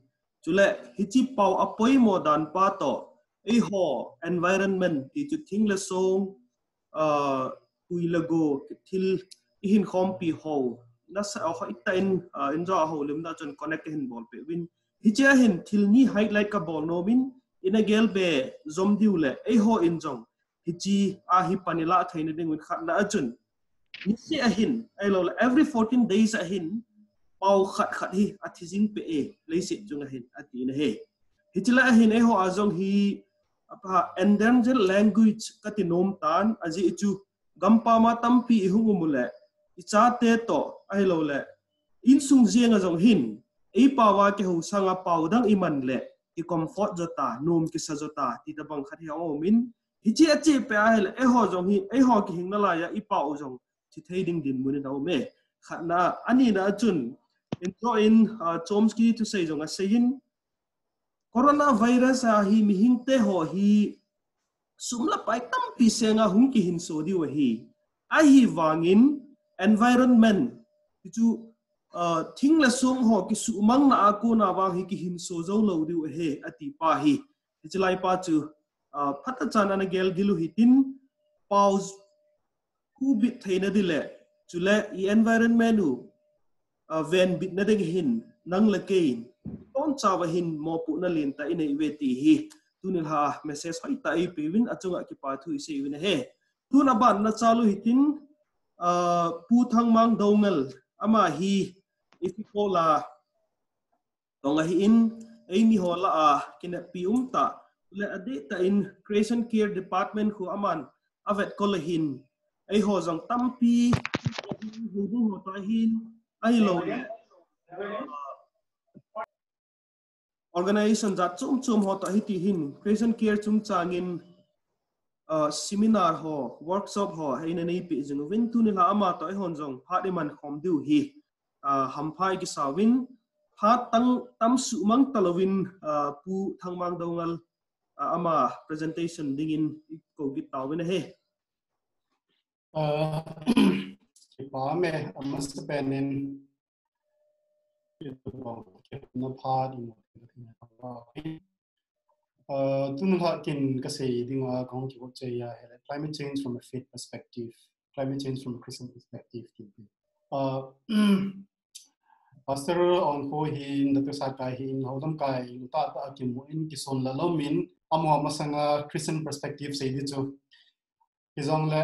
chule hichi pau apoi modern pa to e ho environment ti chu thing la song uilago til hin khom pi ho nas ho ita in jo ho lim da chon connect hin bol pe win hicha hin til ni highlight ka bol no min in a gel be zom diule e ho in jong hichi a hi panila thain ding win khat na achun ni se ahin elo every 14 days ahin pau khat hi athijing pe e leise chung ahin ati na he hichila ahin e ho azong hi apa endangered language katinom tan aji chu gampa ma tampi ihungumule ichate to elo le insung jiang azong hin e pawa ke hu sanga paudang iman le I comfort jota nom ki sajota ti da bang khat hi min hichi achi pe ahel e ho jong hi e ho ki hingna la ya I pau jong chi thading din mun na me khatna ani na chun in Chomsky to say jong a sayin coronavirus a hi mi hingte ho hi sumla pai tampi senga hung ki hin so di wa hi a hi wangin environment chu thing la sum ho ki su mang na aku na wa hi ki hin so zo lo di wa he ati pa hi chilai pa chu phata chana na gel gilu hitin pause ku bit thaina dile chule I environment u ven bit na ding hin nang la kein ton chawa hin mo pu na lin ta ine weti hi tunil ha message hai ta I pewin achunga ki pa thu se win he tuna ban na chalu hitin Pauthang Doungel ama hi EFICOR la tonga hi in Amy hola a kina piumta le ade ta in creation care department khu aman avet kolahin ai ho jong tampi hu ho ta hin ai lo organization za chum ho ta hi ti hin creation care chum changin seminar ho workshop ho haina nei pi jing win tu ni la ama to ai hon jong pha de man khom du hi hamphai ki sawin pha tam su mang talawin Thangmang Doungel ama presentation dingin ko git tawin he pa me amas penin no pha di tunun ha kin ka sei dinga kong ki wo che ya climate change from a faith perspective climate change from a Christian perspective pastor on ko hin the sa kai hin hodam kai ta ki mo in ki son la lomin amo masanga Christian perspective sei di chu izong le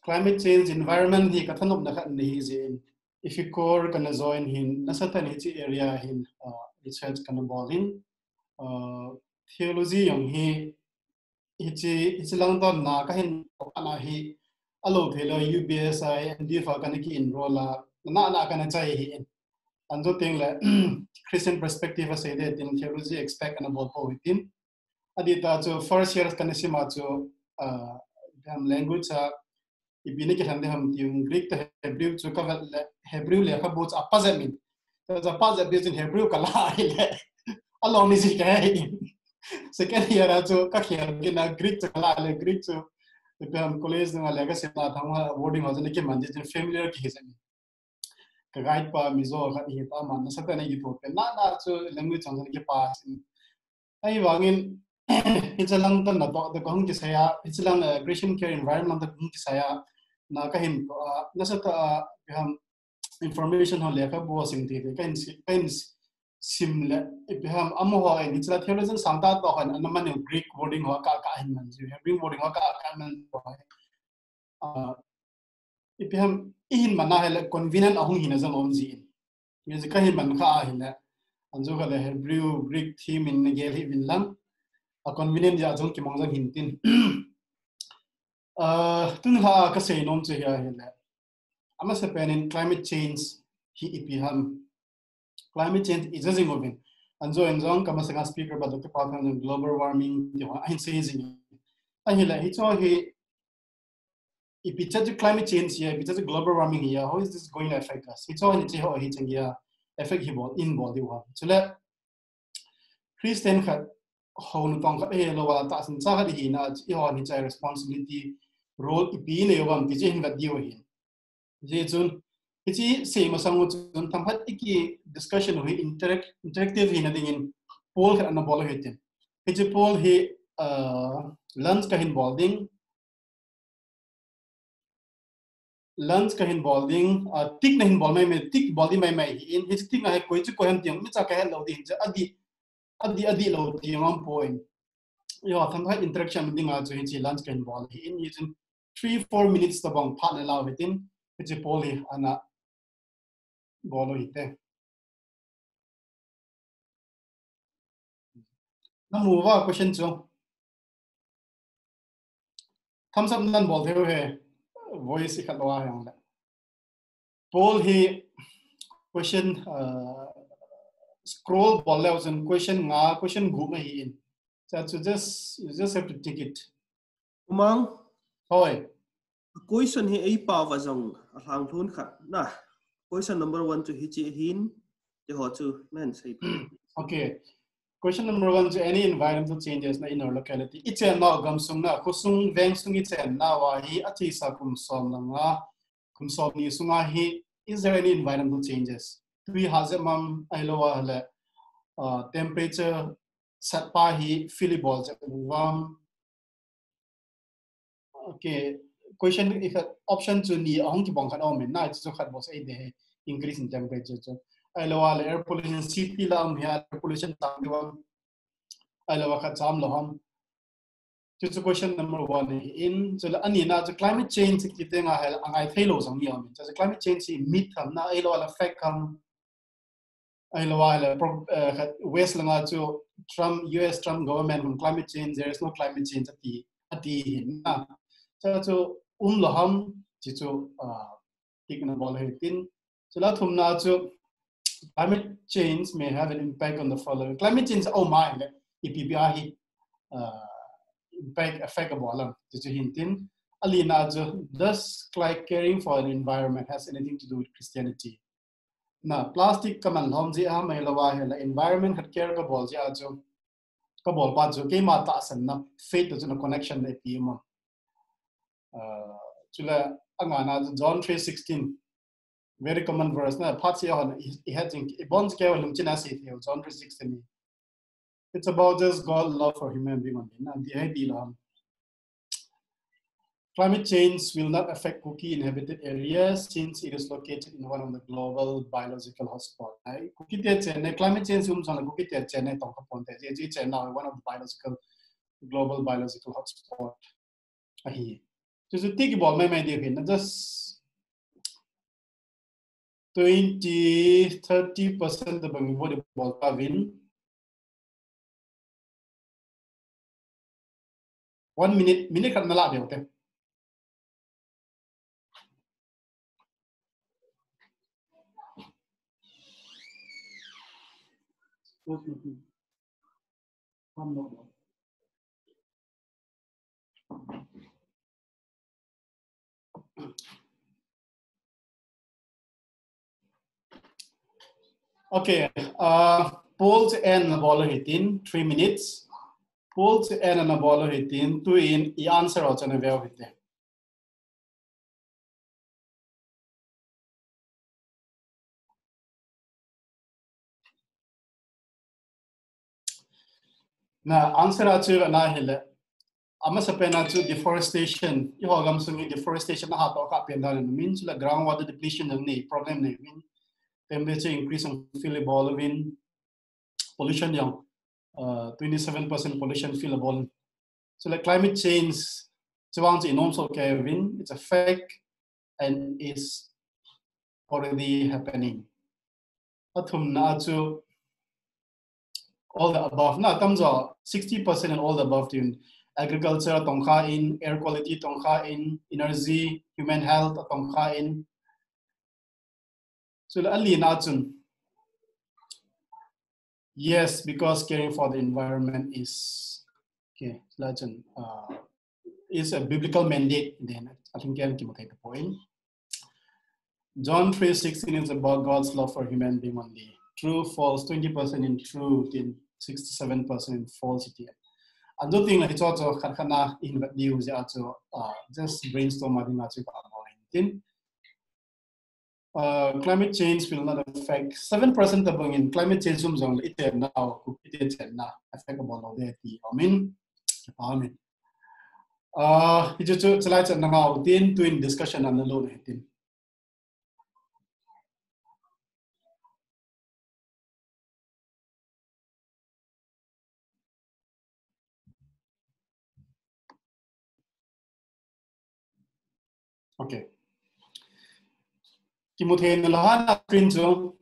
climate change environment hi kathanop na khan ni je EFICOR kana join hin nasatan hi area hin research kana bolin theology yang hi ichi lang don na ka hin ana hi alo thelo UBSI and DFA kana ki enroll na kana chai hi anjo ting la Christian perspective say that in theology expect kana bol po within adita cho first year kana sima cho language ibini ki hande ham tiung Greek to Hebrew chu ka Hebrew le kha bu cha pazamin the pazat is in Hebrew kala ile along ni si ka second year acho ka khia ki na Greek to kala le Greek to the college na le ka se na thang wording ho jane ki man jin familiar ki hisan ka guide pa mizo kha hi ta man sa ta ne gi to na chu language chang ki pa ai wangin it's a lang tan na to the kong ki saya it's a lang Christian care environment the kong ki saya na ka hin na sa ta ham information on lekha bo sing ti kan sim le ham amo ho ai it's la theologian sangta to han man Greek wording ho ka hin man ji Hebrew wording ho ka man ham in mana hele convenient ahung hin azam om ji ye ka hin man kha hin la anjo ka le Hebrew Greek theme in gel hi bin lam a convenient ja jong ki mong jang hin tin tun ha ka sei nom che ya hele ama se pen in climate change hi ipiham climate change is a moving and so in zong kama sanga speaker ba Dr. Pauthang global warming I say zing ahila hi cho hi ipicha climate change here ipicha global warming here how is this going to affect us hi cho hi ho hi chang ya affect hi bol in body wa so let Christian khat ho nu tong khat he lo wa ta sin cha khat hi na hi ho ni chai responsibility role ipi le wam ti hin ga dio hi je chun Ichi same asangu chun thampat iki discussion hui interactive hi na dingin poll khat na bol hitin ichi poll hi lunch ka hin bolding tik na hin bol mai tik boldi mai hi in his tik na koi chu ko han tiang mi cha ka hello din cha adi lo tiang on point yo thampat interaction dinga chu ichi lunch ka hin bol hi in using 3-4 minutes tabang partner law within ichi poll hi ana bolo ite na move a question cho thumbs up nan bol theo he voice ikhat wa yang la poll he question scroll bol levels and question group hi in so you just have to tick it Umang hoy question hi ai pa wa jong hang thun khat na question number 1 to hi chi hin te ho chu men sai okay question number 1 is any environmental changes in our locality it's a na gam sung na khusung veng sung it's a na wa hi athi sa kum som nga kum som ni sunga hi is there any environmental changes we has mam ailowa le temperature sat pa hi filibol wam okay question if option to ni ahong ki bong khan om na chu khat bos ai de increase in temperature chu ailowa le air pollution cp lam ya air pollution tam ailowa khat cham lo ham chu question number 1 in so ani na the climate change ki te nga hel angai thailo sang mi am so climate change si mit tham na ailowa la effect kam ailowa le west langa chu US Trump government on climate change there is no climate change ati na so laham chi chu tikna bol hetin so la thumna chu climate change may have an impact on the following climate change oh my ipbi hi impact affect bolam chi hintin alina ju just like caring for an environment has anything to do with Christianity na plastic kaman lom ji a mai lawa hela environment hat care ka bol ji a chu ka bol pa chu ke ma ta san na faith to na connection le pi mo chula angana John 3:16 very common verse na parts here on he had bonds ke walum china si John 3:16 it's about just God love for human being on na the idea climate change will not affect Cookie inhabited areas since it is located in one of the global biological hotspots. Cookie climate change Cookie one of the global biological hotspot. Just think about my just 20-30% of the win. 1 minute kan nala deu te. Okay, polls and Nabolo hitin 3 minutes. Polls and Nabolo hitin to in the answer out on a well with them. Now, answer out to na hele. Ama sa pena to deforestation. You have some deforestation na hato ka penda means la groundwater depletion ni problem ni mean temperature increase on fillable wind pollution young 27% pollution fillable. So like climate change, it's a fact and is already happening. All the above. Now, terms of 60% and all the above. Agriculture, tongka in, air quality, tongka in, energy, human health, tongka in. So ali natun. Yes, because caring for the environment is okay. Is a biblical mandate. Then I think I can make the point. John 3:16 is about God's love for human being only. True, false, 20% in truth, in 67% in falsity. I don't think it's also in the news just brainstorm climate change will not affect 7% of in climate change it now affect about that. I mean it's just like now in discussion on the loan. Okay. Timothy nalahan screen zo.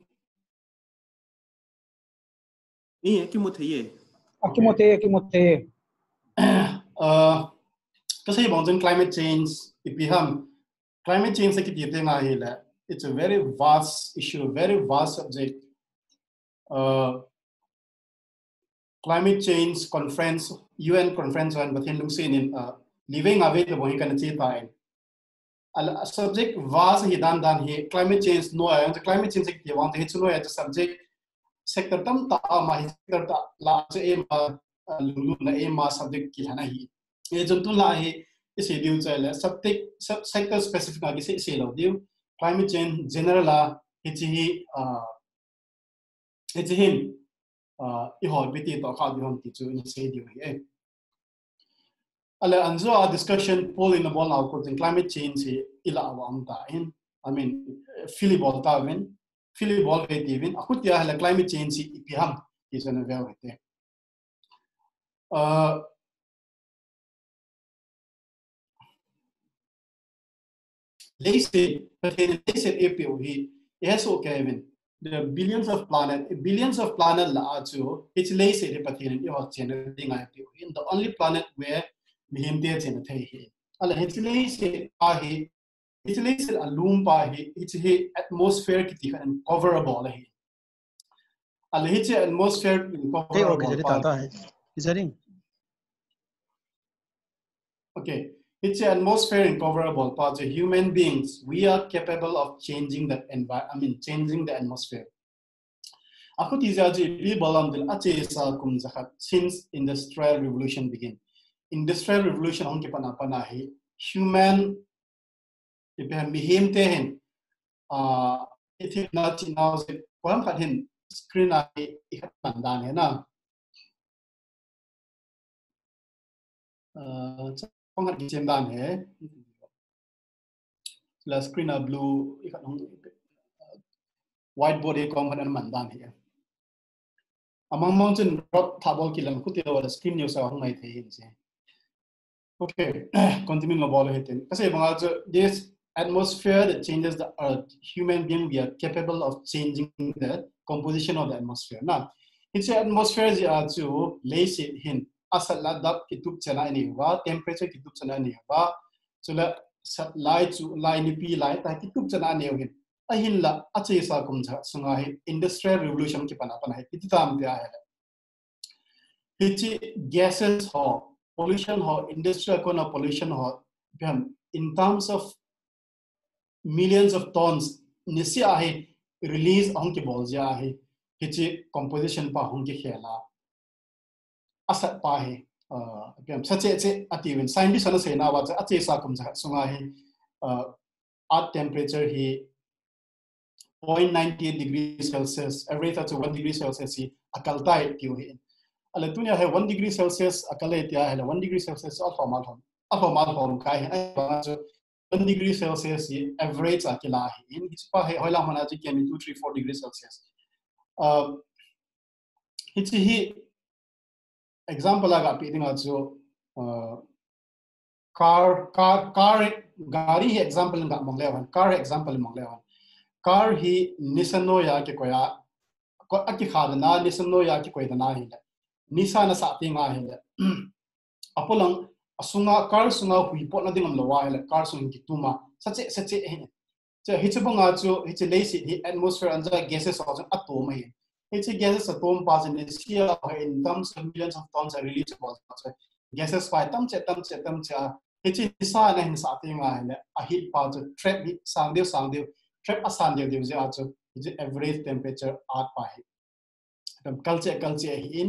Timothy. Timothy. Kasi about climate change, if we have climate change, it's a very vast issue, very vast subject. Climate change conference, UN conference on but in living away the boy can achieve time. A subject vast he done climate change no the climate change you want to know the subject sector tam ta ma sector ta la se lulu na ma subject ki hana hi e jontu la hi ise diu chale sector specific agi se lo diu climate change general la hi him I hol biti to ka diu ti chu in se diu hi ala anzo a discussion poll in the ball now in climate change ila awam ta in I mean fili ball ta when fili ball ve even akut ya hala climate change ipiham is an aware with there lace APO he yes okay even the billions of planet la achu it's lace repatin you are generating IPO in the only planet where him there generate ala it's lace it's a loom it's a atmosphere ki and coverable it's atmosphere okay it's an atmosphere uncoverable parts of human beings we are capable of changing that environment changing the atmosphere aku tizaji bi balam dil ache sa kum zakat since industrial revolution begin industrial revolution on ke pana hi human behim it not now kolam khathin screen ai ikat pandan hai na phong hạt trên bàn hai la screen blue ikat whiteboard e kom hatan mandan hai among mountain rock thabol kilam kutia wala screen news sa hang mai the hin okay continue no ball hitin kasi banga this atmosphere that changes the earth human being we are capable of changing the composition of the atmosphere now it's an atmosphere to lace it hin asal ladap kitup chana ni wa temperature kitup chana ni wa so la light to line pi light ta kitup chana ni hin ahin la ache sa kum cha sunga hi industrial revolution ki pana hai ititam dia hai hichi gases ho pollution ho industrial kona pollution ho in terms of millions of tons nisi ahi release ahong ki bol ja ahi hichi composition pa hong ki khela asat pa hi again sache che ati when scientist ana se na wa cha ache sa kum ja sunga hi earth temperature hi 0.98 degrees Celsius average at 1 degree Celsius hi akaltai tiu hi ala tunya hai 1 degree Celsius akalai tia hai 1 degree Celsius alpha mal hom kai hai ba 1 degree Celsius hi average akila hi in hispa hai hoila mana ji kemi 2 3 4 degree Celsius hichi hi example aga piding also car gari hi example nga monglewan car example monglewan car hi nisano ya ke koya ko aki khadna nisano ya ke koida na hi nisana sa tinga hi apolang asunga car sunga hui pot na dingam lawa hi car sung ki tuma sache hi che hichbanga chu hiche leisi hi atmosphere anja gases also atom hi hiche gases atom pas in sia in terms of millions of tons are released gases by tam che hichi nisa na hin sa tinga hi a heat part trap hi sangdeu trap asan deu je achu hiche average temperature at pa hi tam culture hi in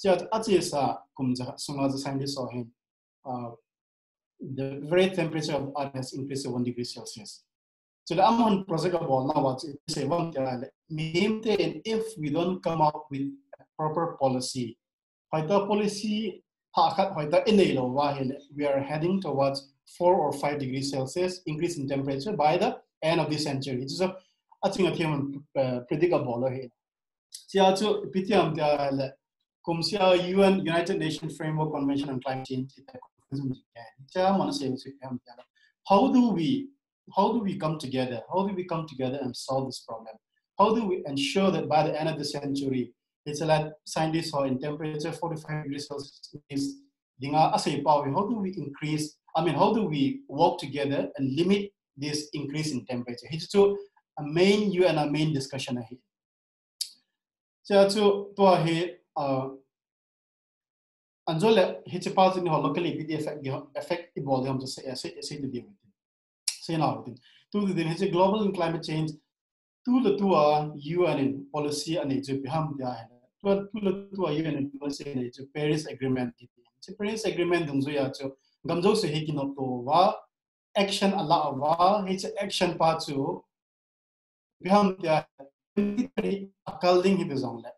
chat achi sa kumja sunga za scientist so hin the average temperature of earth has increased to 1 degree Celsius. So the Amman project of all now what say one if we don't come up with a proper policy, we are heading towards 4 or 5 degrees Celsius increase in temperature by the end of this century. It's a I think a human predictable here. See also PTM the UN United Nations Framework Convention on Climate Change. How do we come together? How do we come together and solve this problem? How do we ensure that by the end of the century, it's like scientists are in temperature 45 degrees Celsius. How do we increase? How do we work together and limit this increase in temperature? It's a main discussion here. So Anjole hitch part in locally effect volume to say to deal with it. Say now to the hitch global climate change to the UN policy and Egyptian to UN policy and Paris Agreement. Paris Agreement Gamzo se hikino to action allow hitch action part to Biham according to the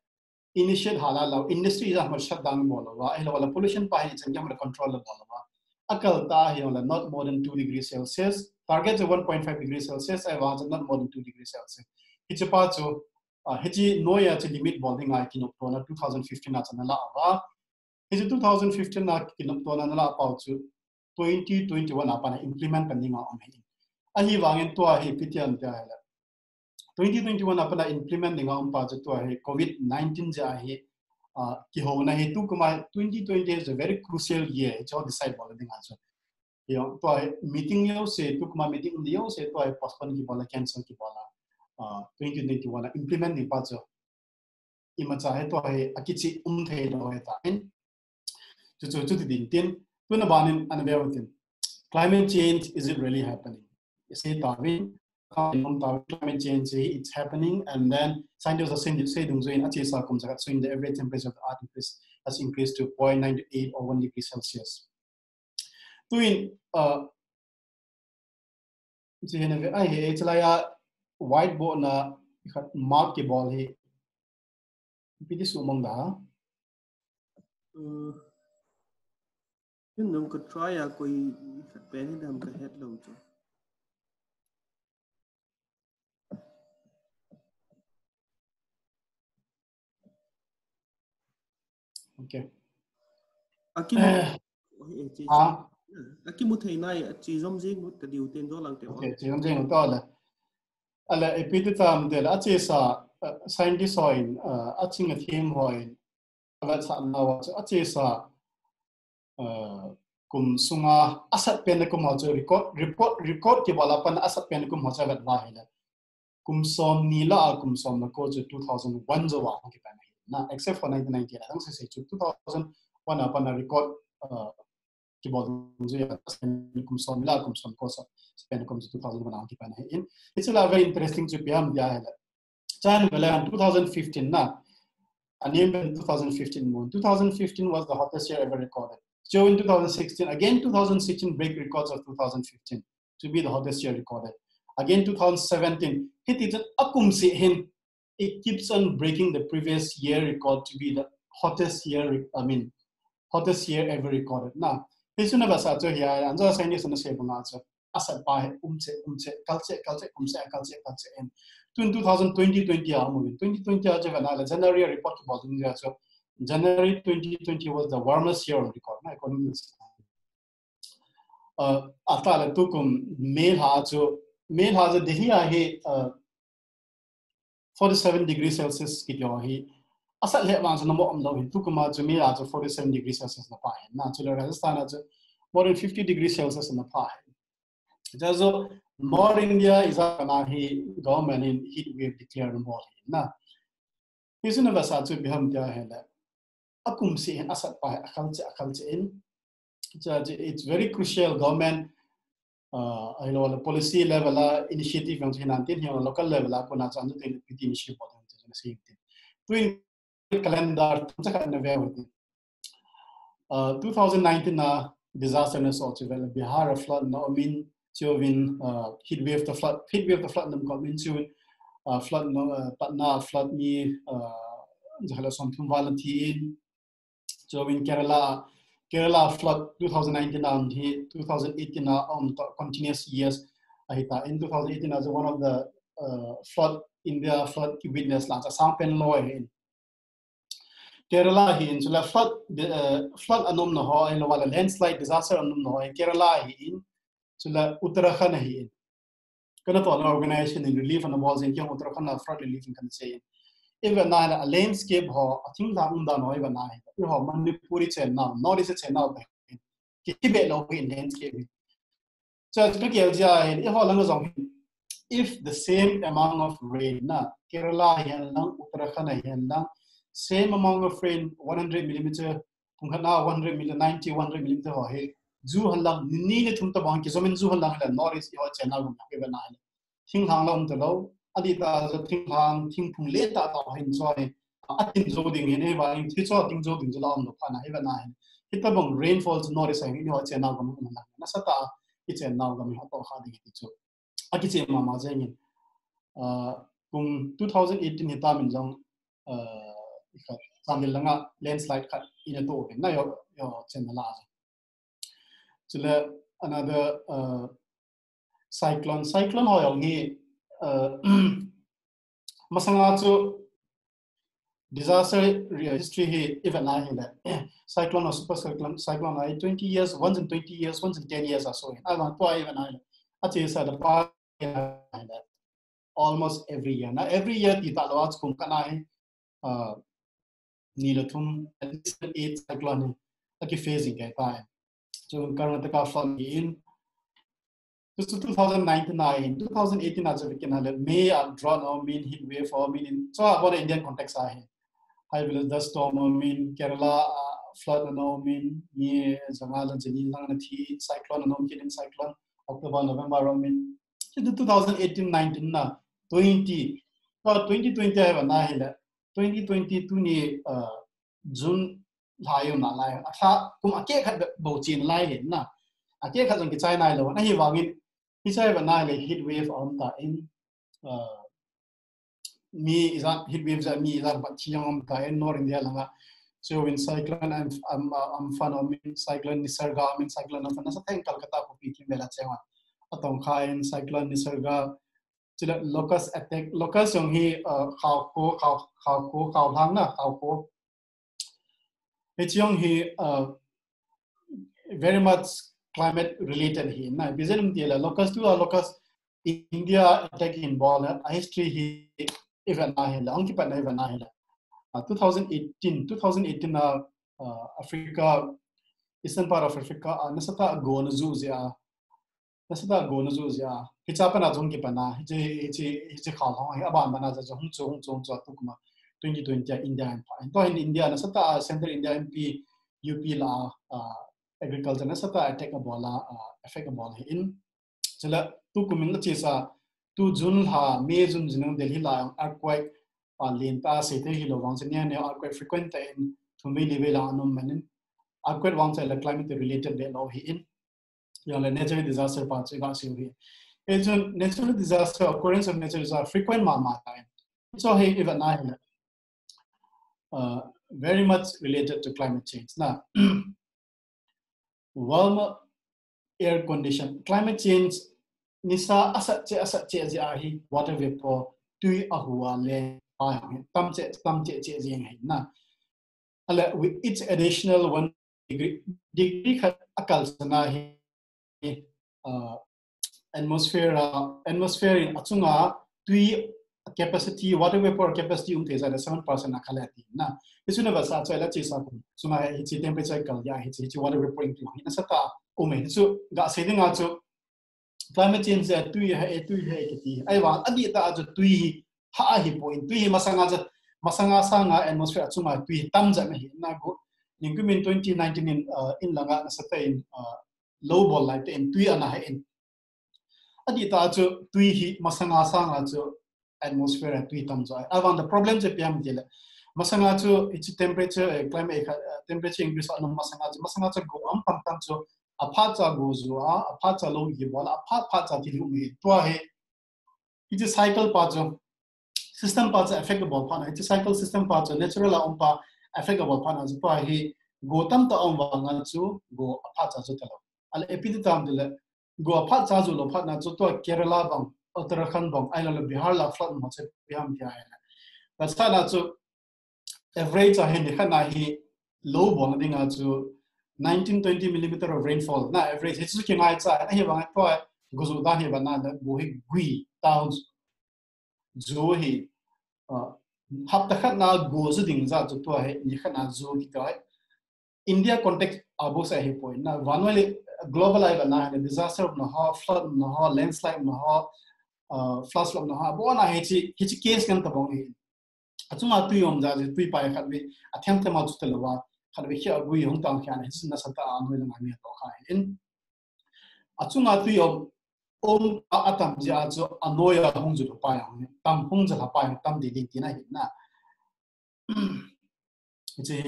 initiate halal industry is a shut down bolowa pollution pa control the bolowa akal ta not more than 2 degrees Celsius target 1.5 degrees Celsius I want not more than 2 degrees Celsius it's a part of hichi noya to limit boarding I kino 2015 na chanala wa hichi 2015 na kino na about 2021 apana implement pending on ahi wangin to hi pitian ta 2021 apana implementing on part to COVID-19 ja hi ki ho na he tu kuma 2020 is a very crucial year it's all decide boarding also to meeting yo se tu kuma meeting yo se to postpone ki bola cancel ki bola 2021 implementing part jo imacha he to akichi the do ta en chu din tin tu na banin anbewatin climate change is it really happening say Darwin climate change it's happening and then scientists are saying so in the average temperature of the earth has increased to 0.98 or 1 degree Celsius. It's like a whiteboard na mark ke ball he pidi sumong da yun nung ko try ako pen dam ka head low to okay aki mu thei nai chi zom jing mut ka diu ten do lang te okay chi zom jing to ala epid tam de la che sa scientist hoin aching a theme hoin agat sa na wa che sa kum sunga asat pen kum ho record ke wala pan asat pen kum ho chagat wa hela kum som nila kum som na ko 2001 zo wa ke pan na except for 1990 la se 2001 upon a record keyboard kum som la kum som ko spend comes 2001 ki pan in it's a very interesting to piam dia hela chan bela 2015 na anim 2015 moon 2015 was the hottest year ever recorded. So in 2016 again 2016 break records of 2015 to be the hottest year recorded. Again 2017 hit it akum si hin, it keeps on breaking the previous year record to be the hottest year hottest year ever recorded. Now this is never such a here and just any son say bunga asat pa culture and in 2020 January report about India. So January 2020 was the warmest year on record. Na economics. Atala tukum mail hajo dehi ahe 47 degrees Celsius kityo hi. Asal he man so namo amlo hin tukum hajo mail hajo 47 degrees Celsius na pa hai. Na chilo Rajasthan hajo more than 50 degrees Celsius na pa hai. So more India is a government in heat wave declared more. Na this is never such a beham dia hela. Akum si in asat pa akalche in. It's very crucial government policy level initiative yang hinantin yang local level kuna chan the initiative bodong the same thing. Twin calendar chaka na ve 2019 na disaster na so well Bihar flood no mean Chowin heat wave the flood nam coming soon flood no Patna flood ni jahala something volunteer Chowin Kerala flood 2019 and 2018 on continuous years in 2018 as one of the flood India flood witness lands sampen law in Kerala in so flood anom no ho in wala landslide disaster anom no in Kerala in so la Uttarakhand hi kana to an organization in relief and was in kyang Uttarakhand flood relief in kan say even na a landscape ho I think la unda no even na ho Manipuri chen now north is chen now ki be lo in landscape so to ke ja in ho lang zong if the same amount of rain na Kerala yan lang Uttarakhand yan lang same amount of rain 100 millimeter pungkana 100 millimeter 90 100 millimeter ho he zu halang ni ne thum ta bang ki zomin zu halang la north is yo channel gum ke ba na thing hang long to lo adita zo thing hang thing phung le ta ta hin so ne atin zo ding ne ba in thi so ting zo ding zo la no pa na he ba na hita bang rainfalls north is ni ho channel gum na sa ta ki channel gum ha to ha di ti chu aki che ma ma jeng kung 2018 hita min jong sambil langa landslide kat ina to na yo channel la so another cyclone ho yong hi masanga chu disaster history hi even na hi cyclone or super cyclone I 20 years once in 20 years once in 10 years or so I want to even I achi sa the part almost every year na every year ti ta lawat kum kana hi nilathum at least 8 cyclone aki phasing kai ta so Karnataka flood in 2019 2018 as a weekend May drought or mean heat wave or mean so about the Indian context high village dust storm or mean Kerala flood no mean ni Zangal Jini Langati cyclone no killing cyclone October November mean 2018-19 na 20 but 2020 I have na 2022 ni June layo na layo asa kung ake khat bo chin lai hin na ake khat jong ki China lo na hi wangin hi sai ba na le heat wave on ta in mi izan heat waves mi izan ba chiang ta in North India langa so in cyclone I'm fan of cyclone Nisarga cyclone of na sa thang Kolkata ko pi kim bela chewa atong kha in cyclone Nisarga chila locust attack locust jong hi khao thang na khao ko it's young he very much climate related he na bizem diala locust to locust India attack in ball history he even na he long ki pa na even na he 2018 Africa eastern part of Africa nasata go na zu ya hichapa na jong ki pa na he khal hong aban bana ja jong chong tu kuma 2020 India and in India na sata Central India MP UP la agriculture na sata attack a bola affect a bola in chila tu kumin la chisa tu June ha May June jinang Delhi la earthquake lenta se te hilo wang chen ne earthquake frequent in thumi level anum manin earthquake wang cha climate related de law hi in ya la natural disaster pa che ga se hi it's a natural disaster occurrence of natural disaster frequent ma time so hey even na very much related to climate change na warm air condition climate change nisa asat che ji ahi water vapor tui ahua le tam che ji ngai na ala with each additional 1 degree akal sana hi atmosphere in achunga tui capacity water vapor capacity thesa 7% akhalati na isuna ba sa chaila chi sa sunga hi temperature kal ya hi water vapor in hi na sata ume su ga sedinga chu climate change tui ha kiti ai wa adi ta ju tui ha hi point tui masanga sanga atmosphere achunga tui tam ja hi na go ningumin 2019 in langa na sata in low ball light in tui ana ha in adi ta ju tui hi masanga sanga ju atmosphere tui tam ja awan the problem je piam dile masanga ju its temperature climate temperature increase anu masanga ju go am pam ju aphacha go zu aphacha lo gi bola aphacha ti lu mi to he it is cycle pa ju system pa ju affectable pa na it is cycle system pa ju natural la pa affectable pa na ju pa he go tam ta am wa nga ju go aphacha ju talo al epidi tam dile go aphacha ju lo pha na ju to Kerala bang Uttarakhand bang aila lo Bihar la flood mo che piam dia ila that's na ju average a he ni khana hi low bong dinga ju 19-20 millimeter of rainfall na average it's looking at sa hi bang to gozu da hi bana da bo hi gui towns zo hi hap ta khat na go zu ding za to he ni khana zo ki to India context abo sa hi point na vanwali global ai bana ha disaster of na ha flood na ha landslide na ha flash flood na ha bo na hi chi case kan ta bong hi achunga tu yom za tu pai khat bi athem te ma chu te lawa khat bi khia gui hong tang khan hi na sa ta an we na mi to kha in achunga tu yom om atam ja chu anoya hong ju pa yang tam hong ja pa yang tam di ding ti na hi na je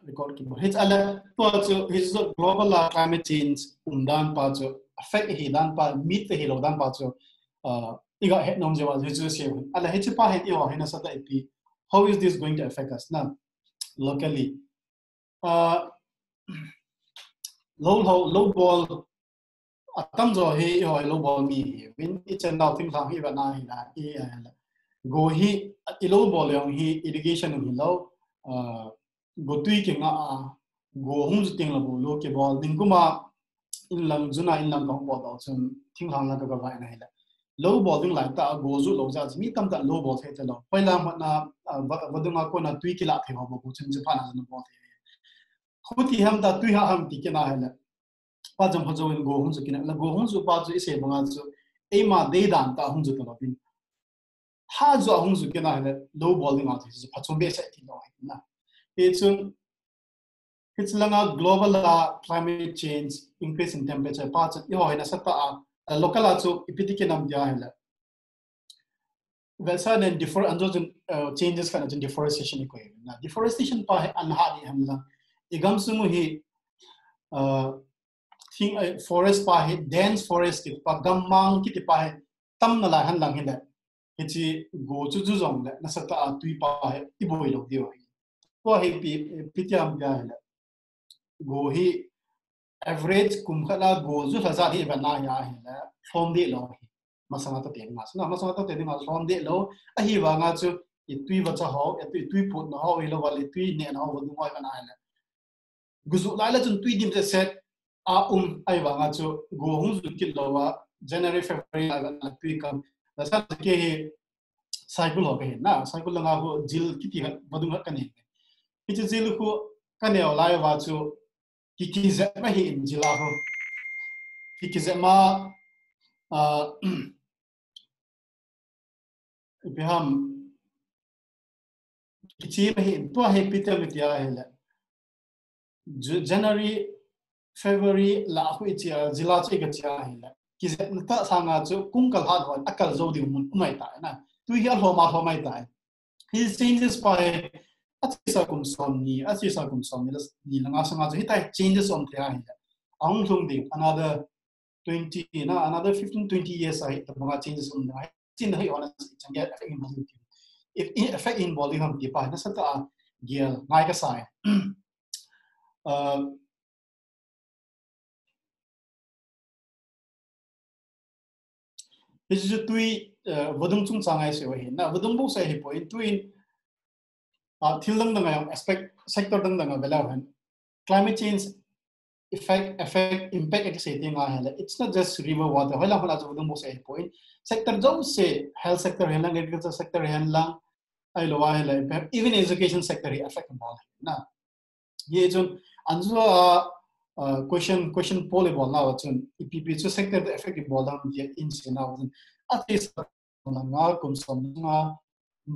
record ki hits ala to chu his global climate change dan pa chu affect hi dan pa meet hi lo dan pa chu iga het nom je wa ju se ala het pa het yo hina sa ta ip how is this going to affect us now locally low ball atam jo hi yo low ball mi win it's and now thing hi ba na hi la go hi low ball yong hi irrigation hi low go tui ke nga go hung ju ting la bo lo ke ball dinguma in lang juna in lang gong bo do chun thing hang la ka ba na hi la low balling like ta go zu lo ja mi tam ta low ball the ta lo paila ma na wadunga ko na tui ki la the ho bo chun ju pa na na bo the khuti ham ta tui ha ham ti ke na ha la pa jam ho jo in go hung ju ki na la go hung ju pa ju ise banga ju e ma de dan ta hung ju ta lo bin ha ju hung ju ke na ha low balling out is pa chom be sa ti lo na it's langa global climate change increase in temperature parts yo ina sata local acho ipitike nam dia hela vesa then differ androgen changes kana in deforestation ko na deforestation pa an ha ni hamla igam sumu hi thing forest pa hi dense forest ki pa gammang ki pa hi tam na la han lang hela hichi go chu chu jong na sata tui pa hi iboi lo dio to hi pitiam dia hela go hi average kum khala go zu haza hi ba na ya hela from de lo hi masanga ta te ma sna masanga ta te ma from de lo a hi wa nga chu I tui wa cha ho e tui put na ho lo wa le tui ne na ho du ngoi ba na hela guzu la la chun tui dim se set a ai wa nga chu go hung zu ki lo wa January February la tui kam la sa ke cycle ho be na cycle la nga ho jil ki ti ba du ka ni ki jil ko ka ne la wa chu ki ze ma hi in jila ho ki ze ma biham ki ma hi to he pita mit ya hela January February la hu ichi jila che ga cha hela kizet ta sanga chu kungkal hat hon akal zo di mun mai ta na tu hi ho mai ta his changes by atisa kum som ni ni langa sanga chu hitai changes on thya hi ang thung ding another 20 na another 15-20 years I the mga changes on the chin hi honestly can get effect in volume if effect in volume di pa na sa ta gel ngai ka sai this is tui vodung chung changai se hi na vodung bu sai hi point tui thilang dang aspect sector dang bela han climate change effect impact it say thing it's not just river water hola hola vodung bu sai point sector jo se health sector helang agriculture sector helang ai lo wa hela even education sector affect ball na ye jon anjo question poll ball na jon ipp chu sector effect ball down in se na at least nga kum som nga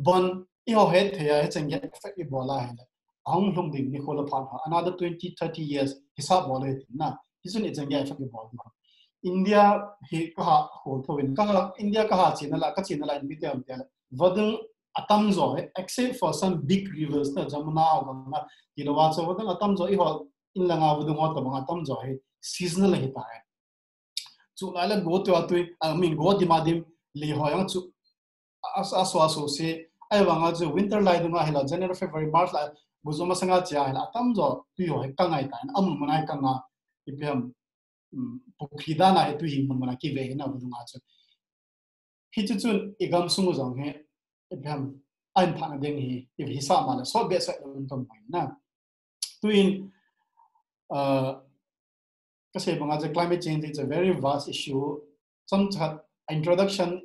bon iho head thea chang get effect ball la hela ang lung ding ni khola phan another 20-30 years hisab ball it na isun it chang get effect ball India he ka ho thowin ka India ka ha chinala in bitam tel wadung atam zo except for some big rivers na Jamuna Ganga Kilowa so wadung atam zo iho inlanga wadung hot bang atam zo he seasonal he ta hai chu lala go to atu I mean go dimadim li hoyang chu aso se ai wanga chu winter lai dunga hela January February March la buzuma sanga cha hela atam zo tu yo he kangai ta am manai kanga ipem Pukidana itu hing mana kive na budung aja. Hitu cun igam sungu zong he, ibham ain thana deng hi, if hisa mala so besa untom main na. Tuin kasi bangaja climate change is a very vast issue. Some introduction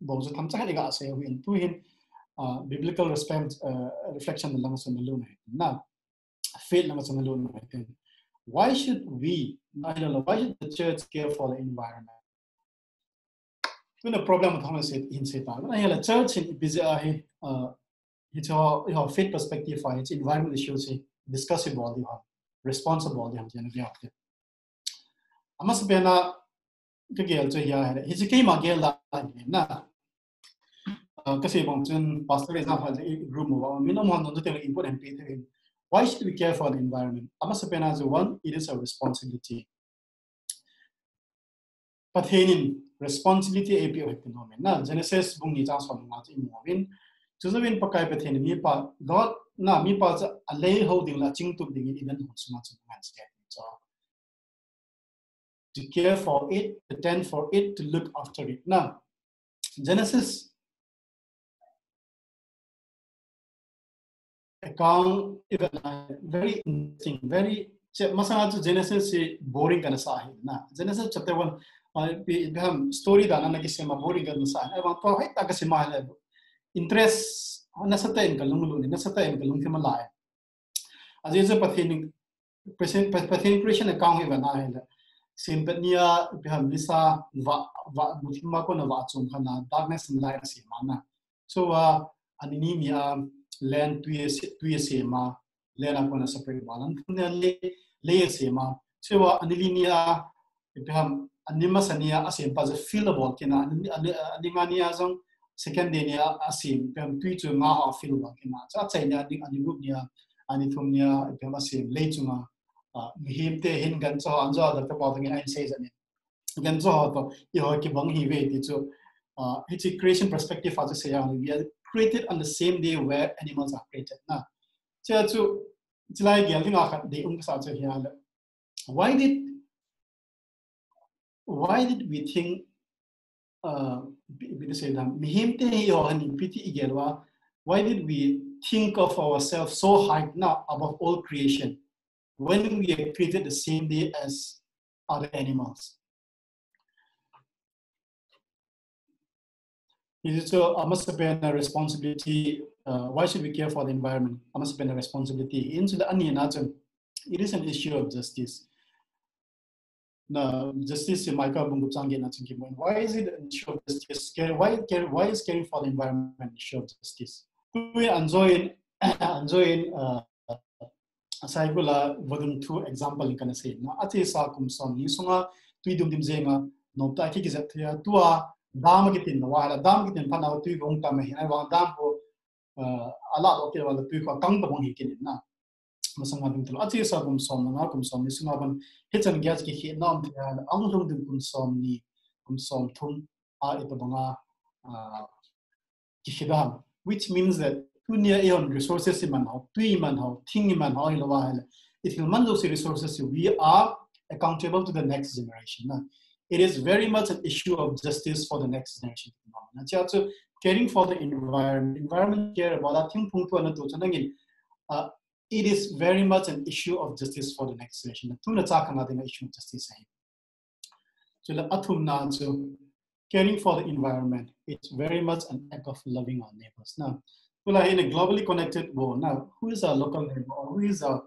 bozo tham chaha iga ase win tuin biblical reflection lang sa nalun na faith lang sa nalun na. Why should we, I don't know, why should the church care for the environment? When the problem with Thomas in Satan, when I hear the church in busy, it's a faith perspective for its environment issues, discussable, responsible, the I must be a girl to hear he's a came a girl na. Kasi bang pastor example group mo, minimum no to important Peter. Why should we care for the environment? As one, it is a responsibility. But responsibility APO na Genesis bung ni chang som nga in movin. Juzawin pakai pathen mi pa God na mi pa alay holding la ching tuk ding in den suma so to care for it, to tend for it, to look after it. Now Genesis account very interesting, very masana Genesis boring kana sa na Genesis chapter 1 story da na kisema boring kana sa ai bang to hai ta kasema le interest nasata in kalungulu ni nasata in kalung thima lai aje pathin creation account he bana hai simpania biham lisa va muthima ko na va chung khana darkness and light si mana so anini mia land 2 years ma land upon a separate balan lay sema so anilinia ibham animasania asim pas fillable kina animania zong second day nia asim pem tui chu nga ha fillable kina cha chaina ding aniguk nia anithumnia ibham asim lay chunga mihim te hin gan so anja da Pauthang in says ani gan so to yo ki bang hi ve ti chu it's a creation perspective as I say we are created on the same day where animals are created. Now, why did we think why did we think of ourselves so high now above all creation when we are created the same day as other animals? So I must have been a responsibility. Why should we care for the environment? I must have been a responsibility. It is an issue of justice. Now, justice in Michael Bunguchangi. Why is it an issue of justice? Why is caring for the environment an issue of justice? We enjoy Saigula vodun two example in kana say na ati sa kum som ni sunga tui dum dim zenga no ta ki zat ya tua dam ki tin wa la dam ki tin pa na tu gong ta me ai wa dam ko ala do ke wala tu ko kang bong hi kin na masanga dum tul ati sa gum som na kum som ni sunga ban hitan gas ki hi nam ya ang long dum kum som ni kum som thum a ita banga ki hidam, which means that tu near eon resources in man how tu man how thing man how ilo wa if you man those resources we are accountable to the next generation na. It is very much an issue of justice for the next generation. So caring for the environment care about thing it is very much an issue of justice for the next generation. Tuna taka na the issue of justice. So the atum so caring for the environment, it's very much an act of loving our neighbors. Now, in a globally connected world, now who is our local neighbor or who is our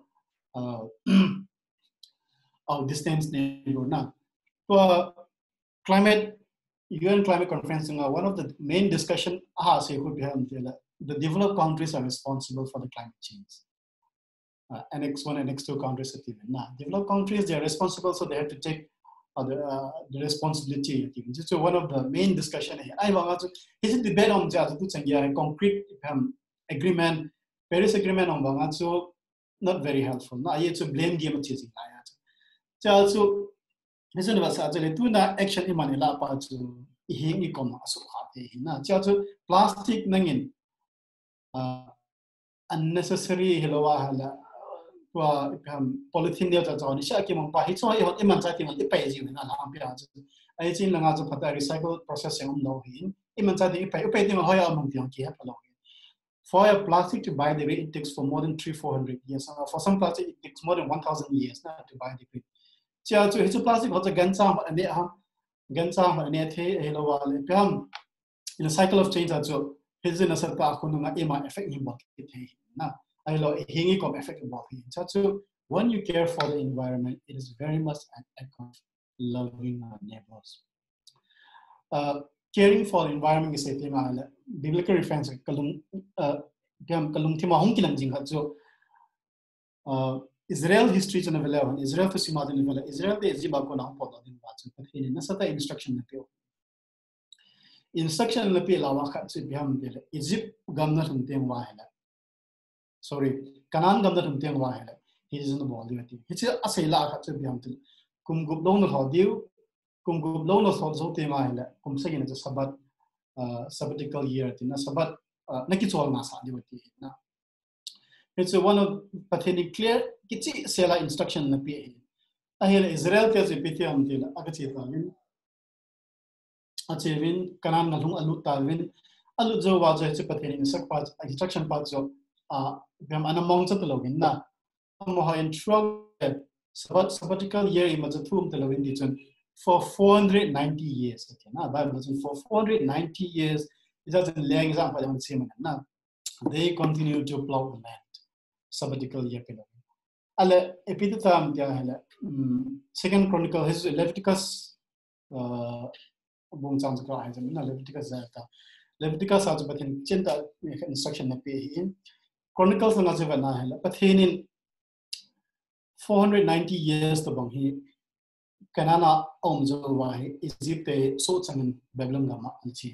distant neighbor now? For climate, UN climate conference, one of the main discussion the developed countries are responsible for the climate change. Annex 1 and Annex 2 countries are even now. Developed countries, they are responsible, so they have to take the responsibility. So one of the main discussion here, I want to is it debate on a concrete agreement, Paris agreement on Bangatsu, not very helpful. Now it's a blame game of chasing. So this is actually two action in Manila part to hing e-commerce. Plastic nangin unnecessary hilowa polythene dia tahu ni siapa yang mempunyai itu yang iman saya tinggal di pay sini na hampir aja. Aja ini lengan tu pada recycle process yang lakuin. Iman saya tinggal pay tinggal hoya amung tiang kia pelanggan. For a plastic to buy the way it takes for more than 300-400 years. For some plastic it takes more than 1,000 years to buy the way. Jadi tu itu plastic hoja gansam ane the hilowa le. In a cycle of change aja. Hizin asal tak aku nunga ima effect ni buat kita na. I love hingi kom effect about it. So when you care for the environment, it is very much an act of loving our neighbors. Caring for the environment is a thing. Biblical reference kalung tima hong kilang jinghat. So Israel history to never Israel to sima to never Israel the Eziba ko na hong podo din watch. But here nasata instruction na pio. Instruction na pio lawakat si biham dele Egypt gamna tumteng wahela. Sorry, Kanan gamda tumteng wahela. He is in the ball. It's a sayla kat se biham til. Kum gup long na thodiu, kum gup long na thod so te wahela. Kum se gina sabat sabbatical year ti na sabat nakichol na sa diwati na. It's one of pathini clear kichi sela instruction na pi. Ahil Israel te se piti am til agati talin. Achevin Kanan na lung alut talin. Alut jo wa jo che pathini sak part instruction part jo bam anamong sa talogin na amoha in sabbatical year image thum talogin dichon for 490 years na Bible for 490 years is as an example on same na they continue to plow the land sabbatical year pe ale epitatam dia hala second chronicle his Leviticus bung chang ka ha na Leviticus ta Leviticus as batin chinta instruction na pe Chronicles ng Azivana hela pathinin 490 years to bang hi kanana omzo wa hi Egypt so changin Babylon gama anchi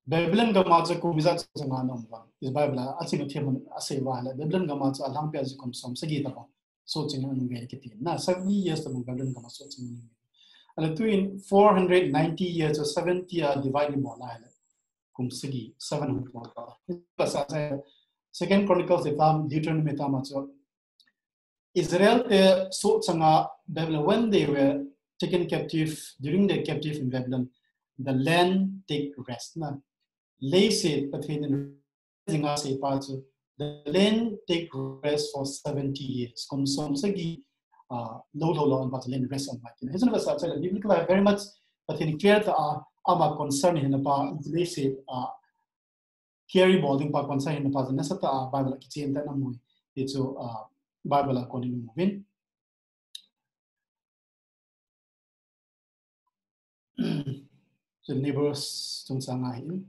Babylon gama cha ko visa changa nom bang is Bible achi no theman ase wa hela Babylon gama cha alang pe kom som sagi ta bang so changin an ve ki tin na 70 years to Babylon gama so changin and between 490 years or 70 are divided more hela Kumsigi 700. Second Chronicles Deuteronomy Tamacho. Israel so changa Babylon when they were taken captive during their captive in Babylon, the land take rest. Na lay said between the land take rest for 70 years. Kumsom sagi low and but land rest on Martin. Isn't it biblical very much but in clear ama concern in about let's say carry boarding pa concern in about nasata Bible ki chen ta namu it's Bible according to moving so neighbors tung sangai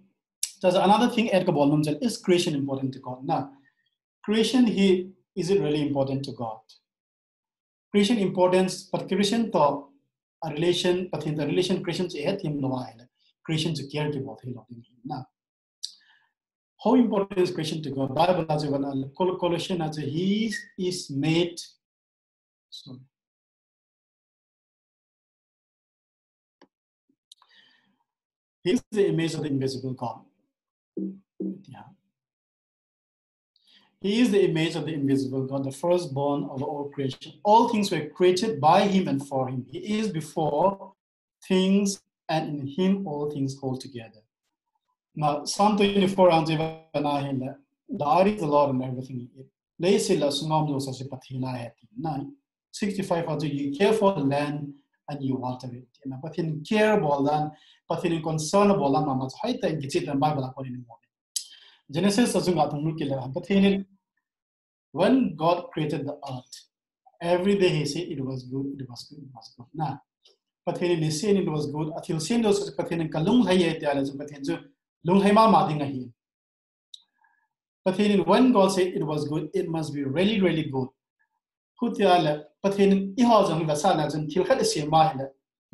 there's another thing at kabol is creation important to God now creation is it really important to God creation importance, but creation to a relation, but in the relation creation to add him no creation to care about him. Now, how important is creation to God? Bible as well, Colossians as he is made. Sorry. He is the image of the invisible God. Yeah. He is the image of the invisible God, the firstborn of all creation. All things were created by him and for him. He is before things, and in him all things hold together. Now, Psalm 24 the earth is the Lord and everything in it. 65 you care for the land and you water it. But in care about land, but in concern about land, mama height and get it and Bible according to Genesis doesn't got to but when God created the earth, every day he said it was good, it was good, it was good. Nah, but he said it was good. Until sin those but in Kalung Hay but in Lung Hema Madinga. But when God said it was good, it must be really, really good. But in Ihozang Vasanas and Tilka the same mind,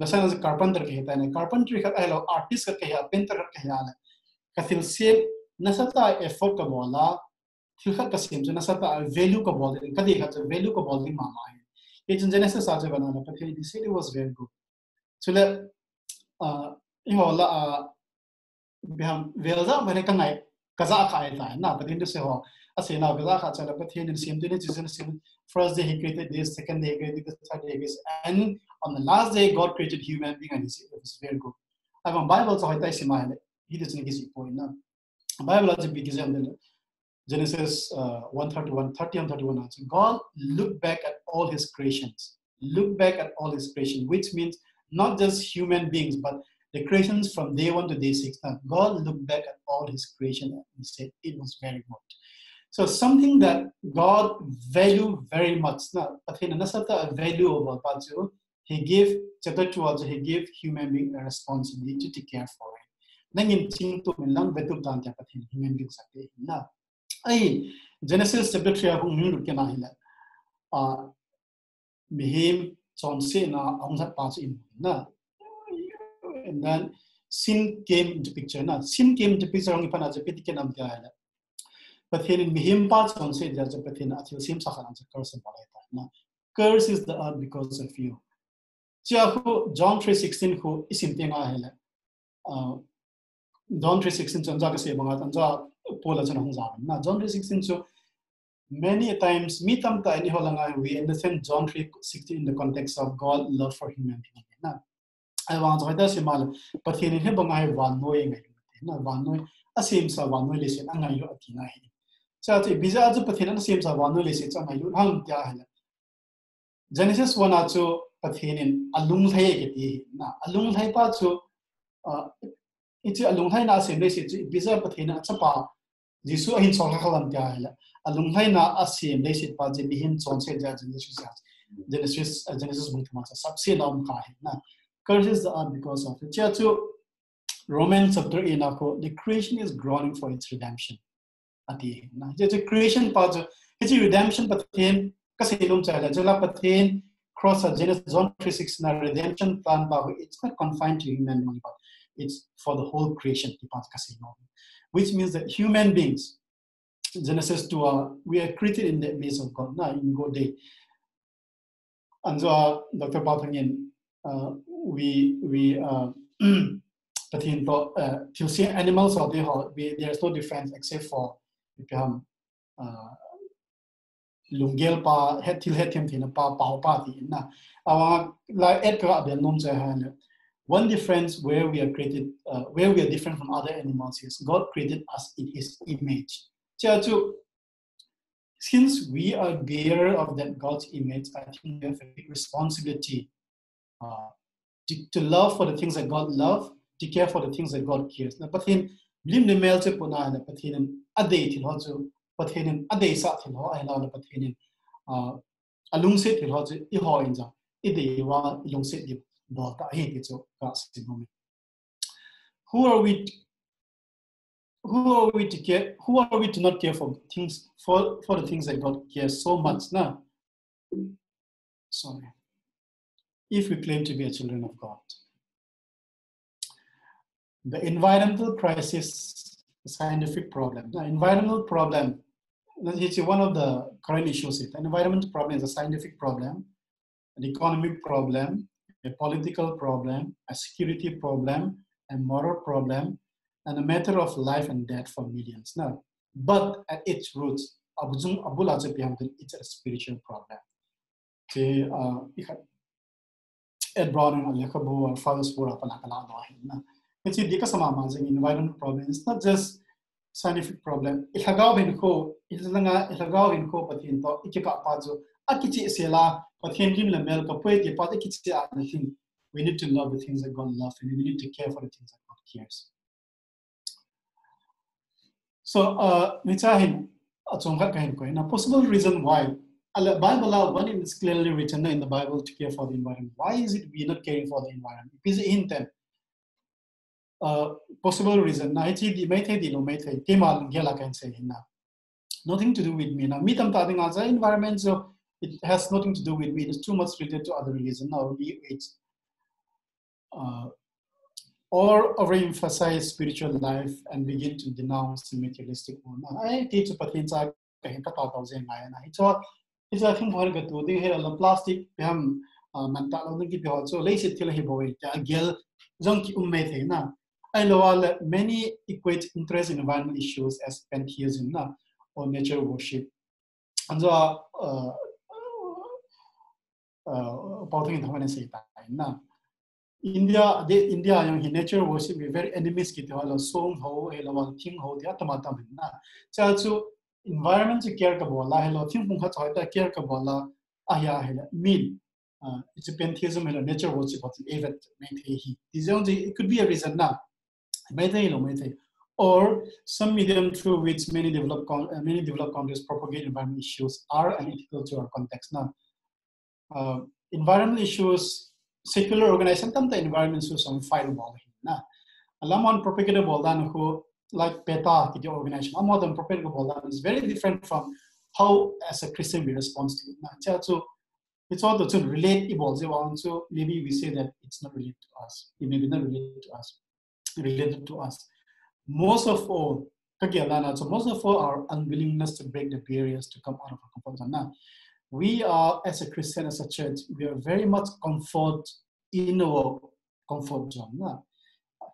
Vasanas carpenter and carpentry artist painter Kayana. Kathil same Nasata a focabola, Tilka Kasim, Nasata value kabol, and Kadi has a value kabol in my mind. It's in Genesis as a banana, but he said it was very good. So let Ihola Beham Velza, when I can like Kazakh, now, but in the Seho. I say now, Kazakh, but here in the same day, first day he created this, second day he created this, third day this, and on the last day God created human being and he said it was very good. I have a Bible, so I say my he doesn't get it point now. Bible has a big example. Genesis 1:31, 30 and 31. So God looked back at all his creations. Look back at all his creation, which means not just human beings, but the creations from day 1 to day 6. Now, God looked back at all his creation and he said it was very good. So something that God valued very much. Now, but he nasata value about Pazu, he gave chapter 2 also he gave human being a responsibility to care for it. Nangin ting to lang betul dan dapat human beings sakit. Now, Genesis chapter 3 aku ngun ke nahila. Mihim chonse na angsat pas in na. And then sin came into picture. Now, sin came into picture only pan aja piti ke nam dia. But here in Mihim parts on say there's a patin at your same Sahan curse and Paleta. Curse is the earth because of you. John 3:16 who is in Tinga John 3:16 Janjaka say Bangatanja Pola Janahunza. Now John 3:16 so many times meetam ta any holanga we understand John 3:16 in the context of God love for humanity. Now I want to say mal but here in Hebongai one knowing one knowing a same sa one knowing listen and I atina. So biza aju pathin the same sa one knowing listen and I hang dia Genesis 1 achu pathin alung thai ke na alung thai pa chu it's alung thai na same listen biza pathin achapa Jisu ahin song khalam dia hala alung thai na asim listen pa je bihin chon se ja Genesis bungthama sa sabse naam ka hai na curses the earth because of it. Chachu Romans chapter 8 the creation is groaning for its redemption. Ati na the creation part it's redemption pathin kasilum chala jala pathin cross Genesis John 3:6 na redemption plan ba it's not confined to human only but it's for the whole creation which means that human beings Genesis 2 we are created in the image of God na in God day and so Dr. Pauthang we but in to see animals or there's no difference except for become Doungel pa head till head thina pa party na like edka abel nom one difference where we are created where we are different from other animals is God created us in his image. Since we are bearer of that God's image, I think we have a big responsibility to love for the things that God loves, to care for the things that God cares. But in lim the male to puna the patin a day till also, but in a day sat in ho, I know the patin a lung sit till also, iho in the ide wa lung sit the bota hate it so fast. Who are we to care? Who are we to not care for things for the things that God cares so much now? sorry, if we claim to be a children of God. The environmental crisis, the scientific problem. The environmental problem, it's one of the current issues. The environmental problem is a scientific problem, an economic problem, a political problem, a security problem, a moral problem, and a matter of life and death for millions. Now, but at its roots, it's a spiritual problem. Ed Brown and Alekabu and Father's Word of Anakala. It's a environmental problem. It's not just scientific problem. If I go in co, it's a go but in talk, it's a pazo, Akichi Sela, but him the milk, a poet, the Patikichi. I think we need to love the things that God loves, and we need to care for the things that God cares. So, Mitahim, a possible reason why. The Bible, one is clearly written in the Bible to care for the environment. Why is it we are not caring for the environment? Because in them, possible reason. Nothing to do with me. Now, me talking as an environment, so it has nothing to do with me. It's too much related to other reasons. Now, it's or overemphasize spiritual life and begin to denounce the materialistic one. I teach a it's a thing for the two. They had a plastic, mental, so lazy till he boy, a girl, zonky ummate. I know many equate interest in environmental issues as pantheism or nature worship. And so, Pauthang in Thangmang say that. India, young nature worship be very enemies kit wala song ho ela thing ho dia tamatam na cha chu environment care ka bola hello thing pung kha choi ta care ka bola aya hela mean it's a pantheism hello nature worship of the evet he it could be a reason na or some medium through which many developed countries propagate environmental issues are unethical to our context now. Environmental issues secular organization tam the environment so some fight ball na alamon propagated ball who like PETA the organization more than propagated ball is very different from how as a Christian we respond to it na so it's all to relate evolves so maybe we say that it's not related to us, it may be not related to us most of all our unwillingness to break the barriers to come out of our comfort zone now. We are, as a Christian, as a church, we are very much comfort in our comfort zone.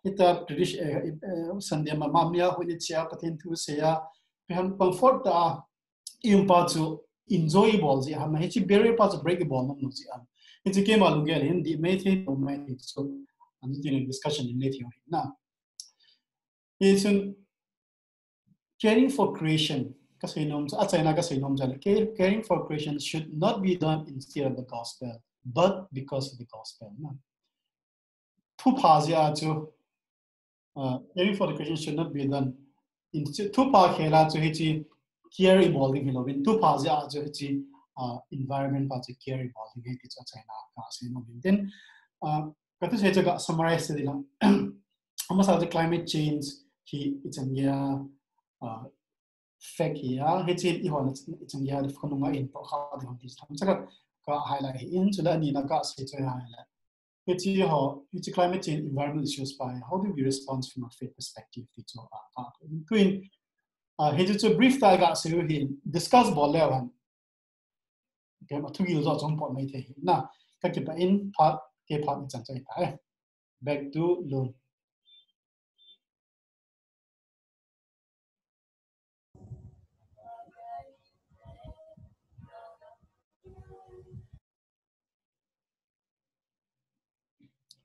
Ita tradition Sunday mamamia when it's ya patin to say we have comfort in parts to enjoyable. They have many barrier parts of breakable. No, it's a game alungel in the method of method. So I'm doing a discussion in later now. It's caring for creation. Caring for creation should not be done instead of the gospel, but because of the gospel. Caring for the creation should not be done instead. Care evolving in two parts environment parts care evolving then summarize almost the climate change it's fact here, it's in the Khangdong in Pauthang highlight into the Nina gas. It's climate change environmental issues by how do we respond from a faith perspective? It's a brief diagram so he discuss Bolevan. Okay, but 2 years or some point later. Now, in part, back to Loan.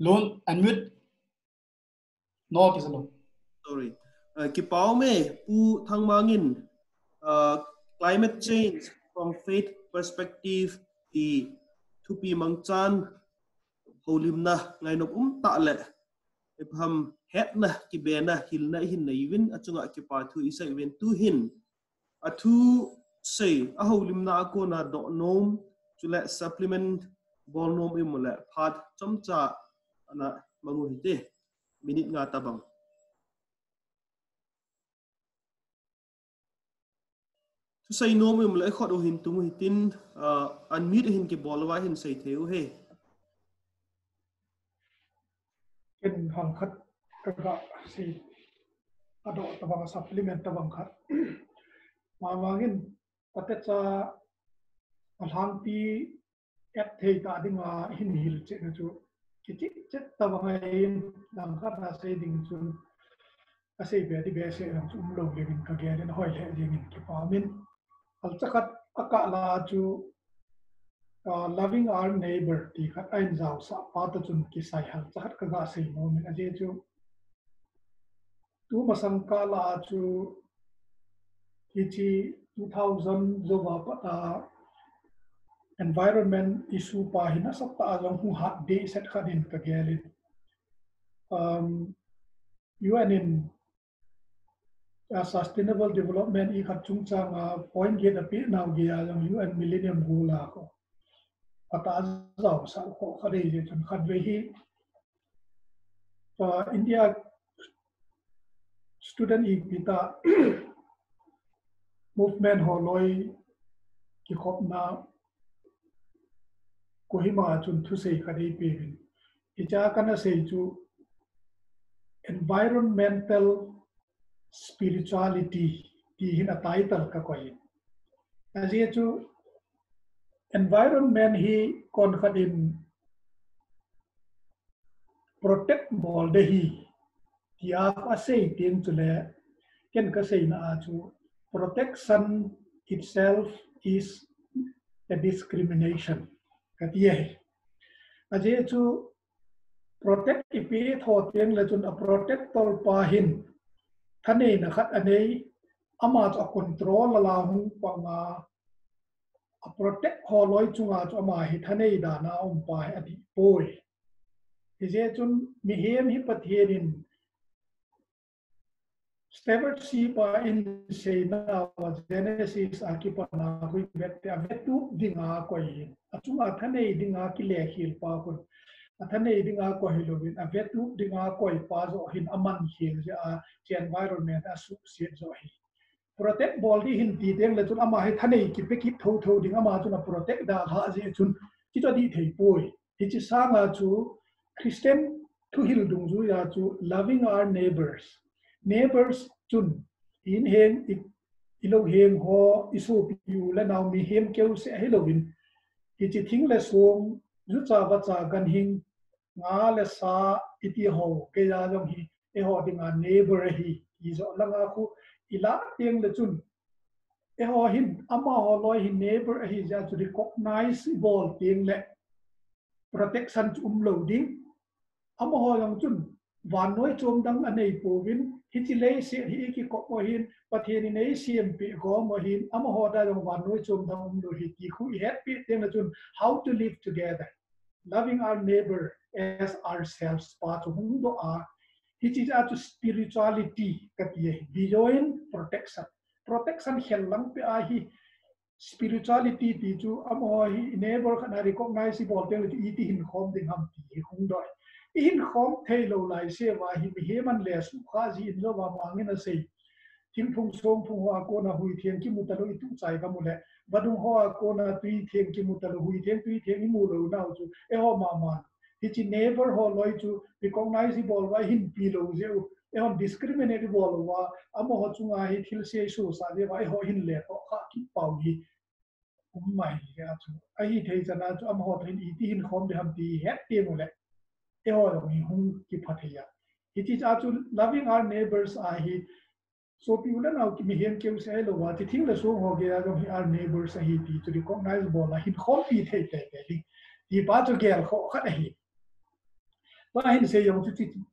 Loan unmute. No, is alone. Sorry. Kipao me pu Thangmangin climate change from faith perspective the thupi mangchan holimna ngai no ta le ipham hetna kibena hilna hinna even achunga kipa thu isa even tu hin athu say a holimna ko na do nom chule supplement bol nom imule phat chomcha ana mangu hite minute nga tabang say no mình lại khó đồ hình tung hình tin unmute hình cái ball vai hình say theo he in hang khat ka si ado tabang supplement tabang khat ma wangin patet cha alhang pi at thei ta dinga hin hil che na chu ki chet tabang in dang khat na sei ding chun a sei be di be se ram chum lo le bin ka ge den hoi le ding ki pa min al chakhat aka la chu loving our neighbor ti khat ain zau sa pa ta chun ki sai hal chat ka ga sei mo min aje chu tu masang ka la chu ki chi 2000 zo ba pa ta environment issue pa hina sa ta jong hu hat de set khadin ka gelin UN in sustainable development I khat chung chang point get a bit now ge jong UN millennium goal la ko ata zau sa ko khade je chun khat ve hi India student I pita movement holoi ki khop na kohima chun thu sei khade pe bin icha kana sei chu environmental spirituality ti hin a title ka koi aje chu environment hi kon khadin protect bol de hi tia ka sei tin chu le ken ka sei na chu protection itself is a discrimination ka tie aje chu protect ipi tho tiang le chun a protector pa hin thane na khat anei ama cha control la hu pa nga a protect holoi chunga chu ama hi thane da na pa adi poi je chun mi hem hi pathierin stewardship in say na genesis akipana hui bet avetu dinga koi achunga thane dinga ki le khil pa kun athane dinga ko hilobin avetu dinga koi pa zo hin aman khil ja environment asu se zo hi protect body hin ti deng le chun ama hi thane ki pe ki tho tho ding ama chun protect da ha je chun ki to di thei poi hi chi sanga chu Christian thu hil dung zu ya chu loving our neighbors chun in heng ilo heng ho isu piu le naw mi hem keu se hilovin ki chi thing le som zu cha ba cha gan hing nga le sa iti ho ke ya jong hi e ho ding a neighbor hi i zo langa khu ila teng le chun e ho hin ama ho loi hi neighbor hi ja chu recognize bol teng le protection loading ama ho yang chun van noi chom dang anei povin hichile se hi ki ko mo hin patheni nei cmp go mo hin ama ho da jong van noi chom dang do hi ki khu happy teng chun how to live together loving our neighbor as ourselves pa chu hung do a hi chi a to spirituality ka ti beyond protection hel lang pe a hi spirituality ti chu ama hi neighbor khana recognize bol teng ti ti hin khom ding ham ti hung do in khom thei lo lai se wa hi mi heman le su kha ji in lo wa mangin a sei thing phung som phung wa ko na hui thian ki mu ta lo i tu chai ka mu le badung ho ko na tui thian ki mu ta lo hui thian tui thian i mu lo na chu e ho ma ma hi chi neighbor ho loi chu recognizable wa hin pi lo je e ho discriminatable wa amo ho chunga hi thil se su sa je wa e ho hin le ko kha ki pau hi mai ya chu a hi thei chana chu amo ho thin i ti hin khom de ham ti het te mu le e ho lo hi hung ki phathia it is actually loving our neighbors hi so people now ki mi hem ke se lo wa ti thing le so ho ge ya hi our neighbors hi ti to recognize bola hin khom pi thei te te ti pa to gel kho kha hi ba hin se yong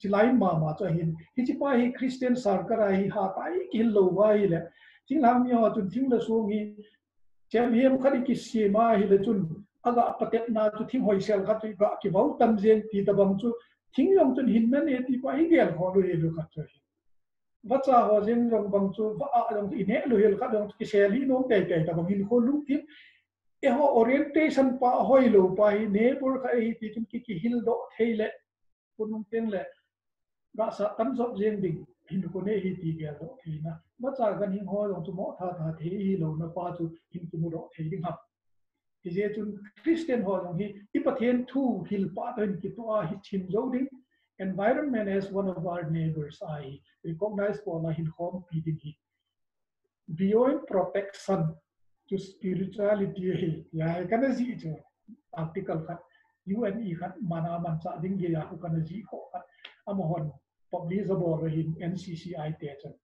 ti lai ma ma cho hin hi chi pa hi Christian sarkar hi ha tai ki lo wa hi le thing lam mi ho tu thing le so hi chem hem khari ki si ma hi le chun aga patet na tu thing hoi sel kha tu ga ki vau tam jen ti ta bang chu thing yong chun hin na ne ti pa hi gel ho lo lu kha chu va cha ho jen yong bang chu va a yong i ne lu hel kha dong ki se li no te te ta bang hin ho lu ti e ho orientation pa hoi lo pa hi ne por kha hi ti chun ki hil do thei le punung ten le ga sa tam zop jen ding hin ko ne hi ti ge lo thi na ma cha gan hin ho lo chu mo tha tha the hi lo na pa chu hin ku mo lo the ding ha ti je chun Christian ho lo hi I pathen thu hil pa den ki to a hi chin zo ding environment as one of our neighbors I recognize for la hin home pi ding hi beyond protection to spirituality hi ya kana ji chu article khat UNE khat mana man cha ding ge ya ku kana ji ko khat amahon publish abo hin NCCI te chan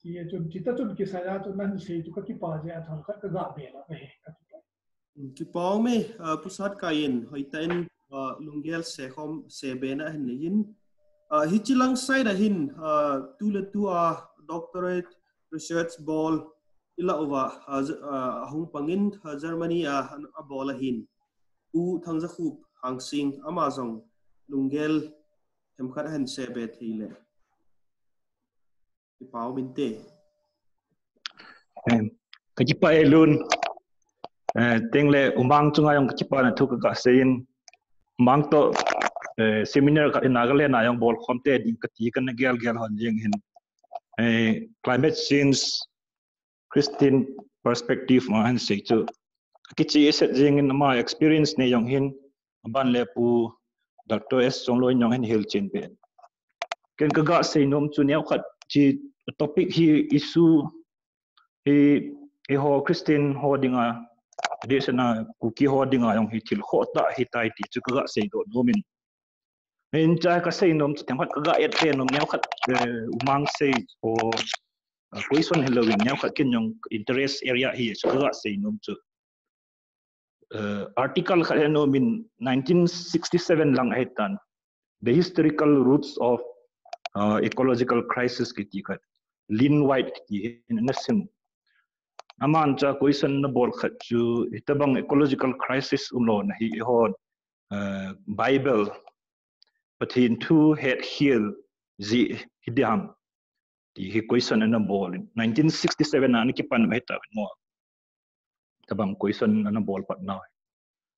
ti chun chita chun ki saya chun nan se chu ka ki pa je athal khat ka ga be la he ki pau me pusat kain hoitain Doungel se khom se bena hin yin hi chilang sai da hin tu le tu a doctorate research ball ila over hong pangin Germany a bola hin u thangza khup hangsing amazon Doungel hem khat han se be thile ki pau min te kajipa elun tengle umang chunga yang kajipa na thuk ka sein mang to seminar ka Nagaland na yang bol khomte ding kati kan gel hon jing hin climate change Christian perspective ma han sei chu kichi set jing in ma experience ne yong hin ban le pu Dr. S Songloi nyong hin hil chin ben ken ka ga sei nom chu neu khat chi topic hi issue hi ho Christian ho dinga desana kuki ho dinga yong hi thil kho ta hi tai ti chu ka ga sei do nomin in cha ka sei nom chang khat ka ga et te nom neu khat umang sei o question Halloween neu khat kin yong interest area hi chu ka ga sei nom chu article khat no min 1967 lang hetan the historical roots of ecological crisis kiti khat Lin White ki nasim aman cha question na bol khat chu itabang ecological crisis umlo na hi hon Bible pathin two head hill zi hidam ti hi question na bol 1967 na ni ki pan mai ta mo tabang question na bol pat na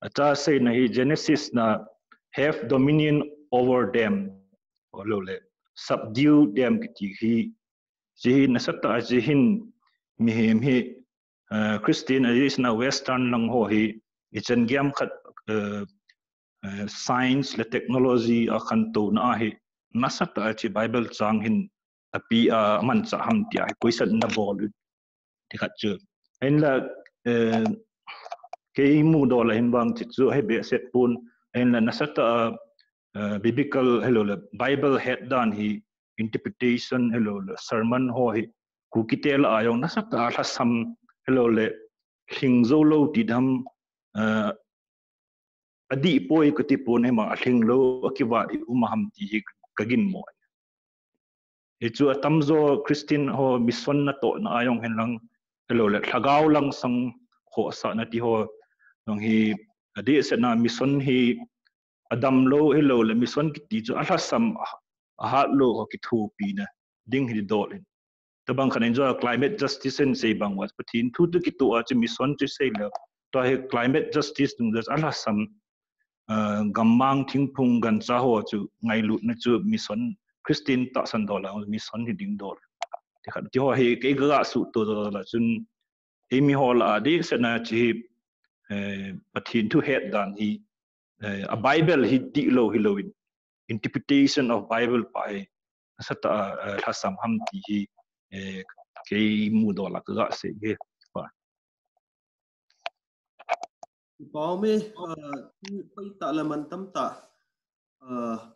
acha say na hi Genesis na have dominion over them olole subdue them ki hi ji nasata ji hin mihem hi Christian is na western lang ho hi ichen giam khat science le technology a khan to na hi nasata chi Bible chang hin api man cha ham tia question na bol ti khat chu en la ke mu do la hin bang chi chu he be set pun en la nasata biblical hello le Bible head dan hi interpretation hello le sermon ho hi ku kitel ayong nasata hasam hello le hingzo lo ti dam adi poi ko ti pon he ma hinglo akiwa di umaham ti kagin mo e chu atamzo Christian ho mission na to na ayong henlang hello le thagaw lang sang ho sa na ti ho nong hi adi se na mission hi adam lo hello le mission ki ti chu alasam a lo ki thu pi na ding hi dolin tabang khan enjoy climate justice and say bang was patin thu tu ki to a chi mission chi say le to he climate justice dung das alasam gammang thingphung gan cha ho chu ngai lut na chu mission Christian ta san dola mission hi ding dol ti khan ti ho he ke ga su to la chun emi hol a di se na chi pathin thu head dan hi a Bible hi ti lo hi loin interpretation of Bible by sata hasam ham ti hi ke mu do la ga se ge pa pau me pai ta la man tam ta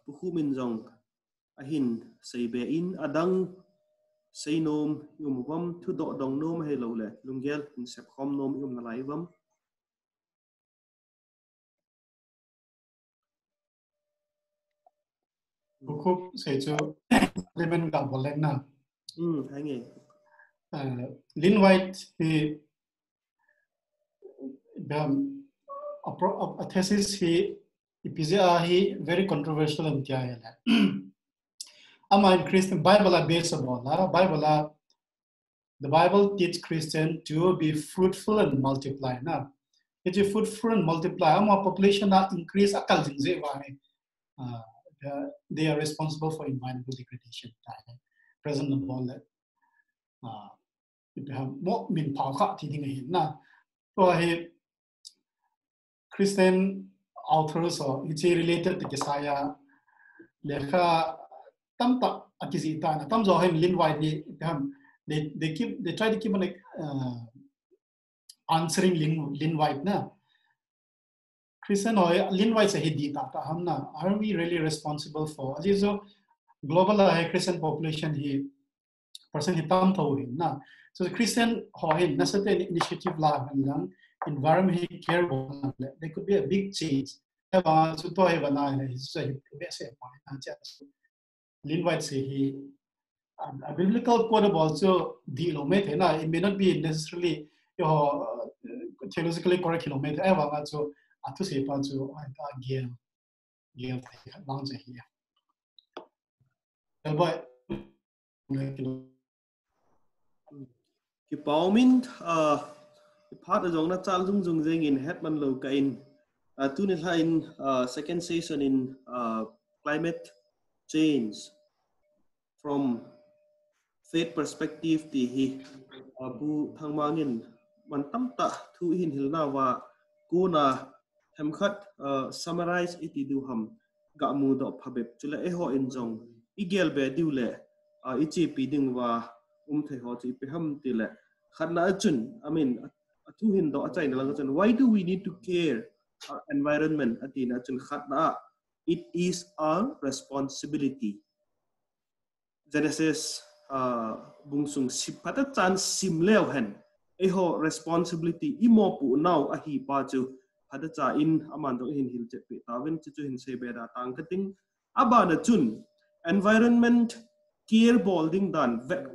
pu min jong ahin sei be in adang sei nom yum wam thu do dong nom he lo le Doungel in sep khom nom yum na lai wam Buku saya tu elemen tak boleh na. Hange Lin White he a thesis he EPSA he very controversial and kya hai. Ama in Christian Bible are based on the Bible teach Christian to be fruitful and multiply na. If you fruitful and multiply, our population na increase akal jingze wa they are responsible for environmental degradation. present the ball le it have mo min phao kha thi ding hin na to he Christian authors so it's related to Kesaya lekha tamta akizita na tam zo hem lin wide they try to keep like answering lin wide na Christian or lin wide say dita ta hamna are we really responsible for ajizo global Christian population he person he tam tho hin na so the Christian ho hin na certain initiative la lang environment he care about there could be a big change so to he bana is a best lin wide say he a biblical quote also deal with it may not be necessarily theologically correct kilometer ever also to say part to again long here but cái bảo min part of the child dung zing in hetman lo ka in tu ni in second session in climate change from faith perspective thì hi bu Thangmang in man tam ta thu hin hil na wa ku na hem khat summarize iti du ham ga mu do phabep chula e ho in jong igel be diu le ichi pi ding wa the ho chi pe ham ti le khatna chun I mean thu hin do achai na lang chun why do we need to care our environment atina chun khatna it is our responsibility Genesis bungsung sipata chan simleo hen eho responsibility imo pu now a hi pa chu phada cha in aman do hin hil che pe tawin chu hin se be da tang kating aba na chun environment care bolding dan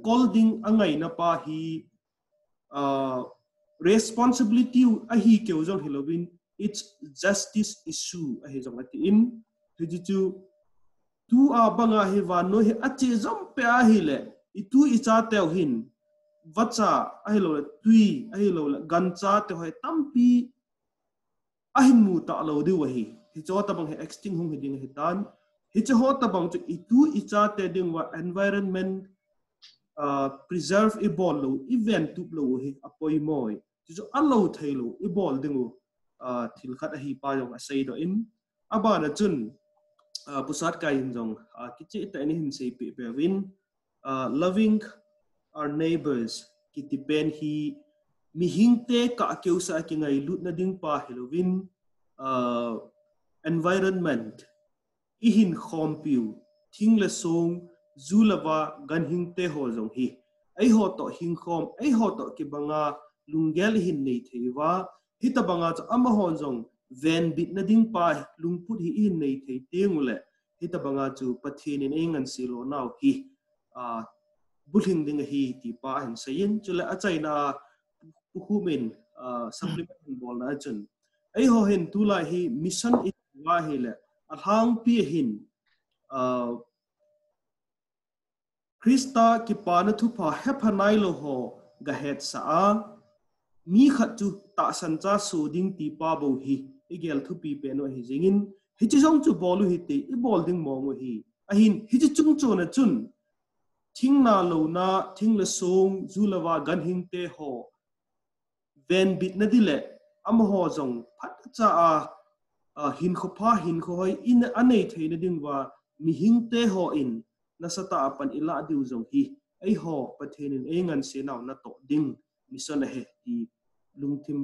colding angai na pa hi responsibility a hi ke ujong hilowin it's justice issue a hi jong ati in chu tu a banga hi wa no hi ache jom pe a hi le itu icha tew hin vacha a hi lo tui a hi lo gancha te hoi tampi a hin mu ta lo di wa hi cho ta bang he extinct hung hi ding hi tan hi che ho ta bang chu itu icha te ding wa environment preserve a ball lo event tu lo hi apoi moi chu a lo thei lo i ball ding thil khat a hi pa yong a sei do in aba na chun pusat kai in jong kichi ta ni hin sei pe win loving our neighbors ki depend hi mi hingte ka keusa ki ngai lut na ding pa helowin environment i hin khompiu thingle song zulawa gan hingte ho jong hi ai ho to hing khom ai ho to ki banga lungel hin nei theiwa hi ta banga cha ama ho jong ven bit na ding pa lungput hi in nei thei tengule hi ta banga chu pathin in engan silo naw hi bulhing ding hi ti pa hin sayin chule achai na humin supplement bol na chun ai ho hin tula hi mission it wa hi le ahang pi hin Krista ki pa na thu pa hephanai lo ho ga het sa mi khat chu ta san cha su ding ti pa bo hi igel thu pi pe no hi jingin hi chi jong chu bolu hi ti I bol ding mo ngo hi a hin hi chi chung chu na chun thing na lo na thing le song zulawa gan hing te ho ven bit na dile am ho jong phat cha hin kho pha hin kho hoi in anei thein ding wa mi hing te ho in na sata pan ila diu jong hi ai ho pathen in engan se naw na to ding mission he ti lungthim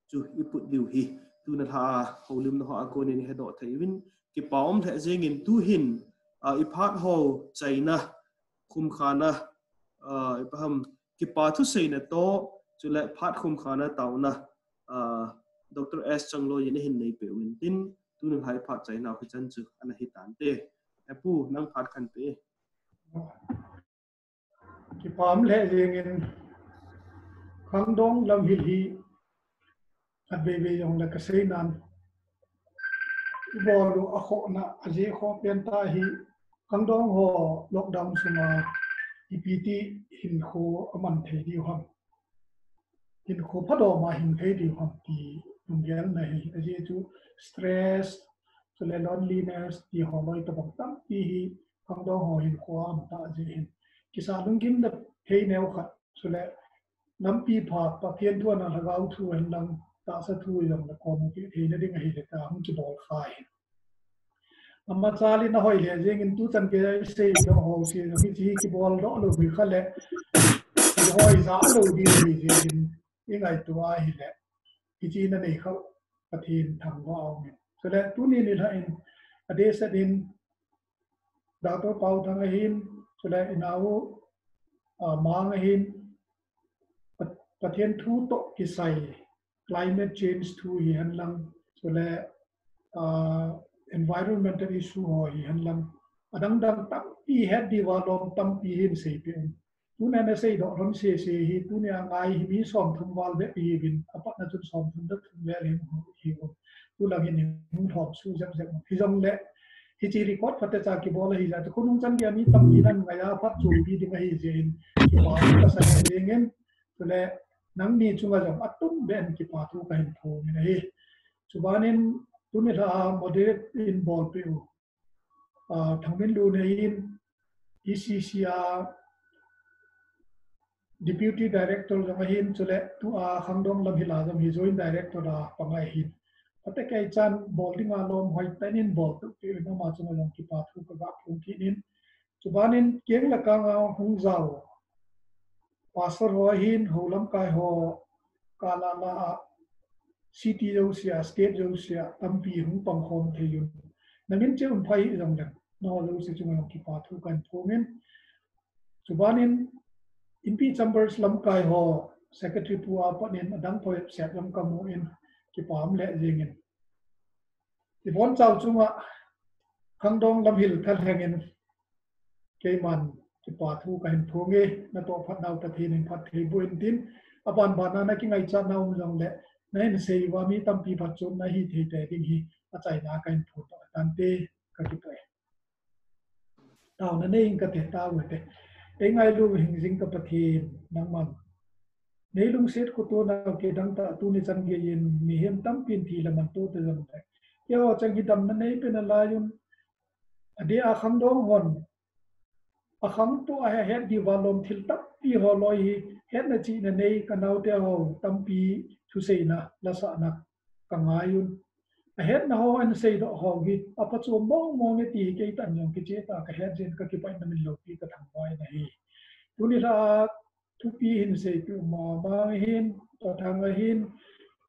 chu iput diu hi tu na ha holim no ha ko ni he do thein ki paum the jeng in tu hin I phat ho chaina khum khana ipaham ki pa thu sei na to chu le phat khum khana tauna Dr. S changlo yin hin nei pe win tin tu na hai phat chaina khu chan chu ana hi tan te apu nang phat khan pe ki pam le jeng in Khangdong Lamhil hi adbe yong la ka sei nan bolu a kho na aje kho pen ta hi Khangdong ho lockdown suma EPT hin kho aman thei di ham hin kho phado ma hin thei di ham ti Doungel na hi aje chu stress so le loneliness ti ho loi to bang tam ti hi Khangdong ho hin kho am ta aje hin กิสาลุงกินดับเฮแนวขัดสุดแล้วน้ำปีผ่าปะเทียนทั่วนาละเราทั่วนังตาสะทุยลำละครที่เฮนั่นเองไอ้เด็กตาหุ่นจีบอลคายอามาซาลิน่าหอยเลยเจงินตู้จันเกย์เสียดอกเสียดอกที่จีบอลล้อลูบิขะเล่หอยซาลูบิเจงินยังไงตัวไอ้เล่ที่จีนั่นเองเขาปะเทียนทำว่าเอาเนี่ยสุดแล้วตู้นี้นี่ละเองอดีตดินดาวตัวเป่าทางหินสุดแล้วอินเอามางหินประเทศทูตกิไซ climate change ทูยันลังสุดแล้ว environmental issue หอยยันลังดังตั้งปีเฮดดีว่าลมตั้งปีหินเสียเป็นตัวนั้นเสียดอกร้อนเสียหิตัวนี้ไงมีสองทุ่มวันเบ็ดปีบินอภัตนาจุดสองทุ่มดึกทุ่มเวลิมหิวตัวหลังหินมุ่งถอดสู้จับที่จำเละที่จีรีคอร์ดพัฒจากีบอลเลยจ้ะแต่คนนุ่งจันเดียมีตั้งปีนั้นไงพัฒจูบีดีมาฮิเจนที่ว่าก็ใส่เองเงินตัวเละนังนี้จุงอาจจะอัดตุ้มเบนกี่ปาทุกันโผล่ไม่ได้สุบานินตัวนี้ถ้าโมเดลอินบอลไปอยู่ทั้งเป็นดูในอิน ECCR Deputy Director จะมาหินสุดแล้วตัวKhangdong Lamhilจะมี Joint Director ละปังไอหินพัฒน์แก่จันบอลดิ้งอารมณ์หอยแต่นินบอลตัวที่น้องมาจุงอาจจะกี่ปาทุกันบ้างพุ่งที่นินสุบานินเกี่ยงละกังเอาหงเจ้าpastor ho hin holam kai ho kala la city jo sia state jo sia tampi hung pang khom theyun nangin che phai jong le no lo se chung ki pa thu kan thomen subanin impi chambers lam kai ho secretary puwa panin adang phoi set lam kamu in ki pam le jengin ti bon chau chunga Khangdong Lamhil thal hengin keimanที่ปาทูกันพงเงนัตัวพัดนาวตะทีนึงพัดเทบุญดินอปานบานานักกิไงจัดนาวจังเละในนั้นเสียว่ามีตั้มปีพัดจุนในฮีเทเตดิ้งฮีอาศัยนากันพูดต่อตันเตก็คิดไปดาวนั้นเองก็เตะตาเวทเองไงลูกหิงสิงกับประเทศนังมันในลุงเสดกุตัวนาวเกดังตาตูนิจังเกียนมีเห็นตั้มปีนทีละมันโตเตจังเลยเกี่ยวจังฮิดำนั้นเองเป็นอะไรยุนอดีอาคังดองหอนขังตัวเฮ็ดดีว่าลมทิลตับปีหอลอยเฮ็ดนาจีนในกันเอาเดียวตั้มปีทุเสนาละสะนักกังอายุนเฮ็ดนะฮออันเสดหอกิอปัจจุบันมองตีเกยตันยังกิเจตากเฮ็ดเจนก็กิไปนั่นโลกีก็ทำไว้นะฮีตุนิราทุปีหินเสกมาหินต่อทางหิน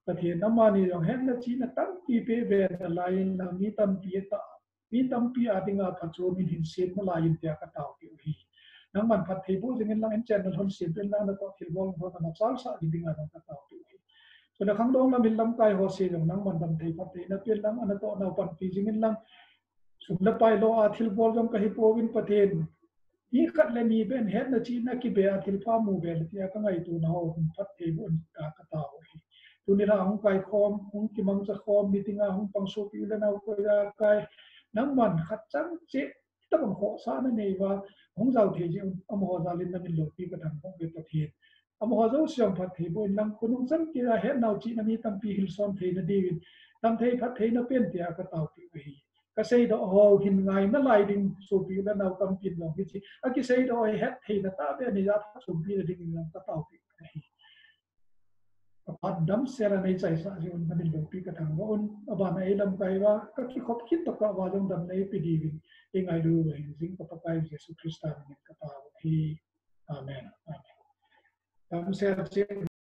ประเทศน้ำมันนี่ยังเฮ็ดนาจีนตั้มปีเปเบนอะไรนะมีตั้มปีตามีตั้มปีอาทิงาพัดโจมินหินเสียมาลายินเตียกระตาวผิวหีนังมันพัดเทบุจึงเงินลังเอ็นเจนนัลฮอนเสียเป็นลังนักต่อทิลบอลพอนับสาวสาวดิบิงานักต่อผิวหีส่วนKhangdong Lamhilลำไก่หัวเสียงนังมันดำเทพัดเทนับเป็นลังอันต่อนับปันปีจึงเงินลังสุดละไปโลอาทิลบอลจงกะฮิโปวินประเทศยี่ขัดเลนีเป็นเฮดนาจีนักกิเบอาทิลฟ้ามูเบลที่อากังไงตัวนาหุ่นพัดเทบุนกระตาวหีตัวนี้เราหุ่นไก่คอมหุ่นกิมังจะคอมมีติงาหุ่นปังโซปิวเลนาอุกไก่น้ำมันขัดจังเจ๊ตั้งหัวซานั่นเองว่าของเราเทียมอมหัวซาลินนั่นเป็นโลกีกระทำของประเทศอมหัวเราเสียงพัดเทบนลังคนนุ่งสังเกตเห็นนาวจีนมีตั้งปีฮิลซอนเทนดีวินตั้งเทพัดเทนเป็นเตียกระต่ายปีวีก็เสียดอกหินไงนั่นลายดิ่งสูบิวแล้วนาวตั้งปีนลงพิจิอากิเสียดอกเฮ็ดเทนตาเป็นนิยามสูบิวดิ่งลงกระต่ายปีวีพัดดำเสียในใจสะสมนั่นเป็นโลกีกระทำว่าอุนอบานไอ้ดำไกว่าก็คิดขบคิดตกว่าจงดำในปีดีวินยังไงดูเห็นสิ่งประกายเยซูคริสต์ในกระต่ายที่อาเมนอาเมนดำเสีย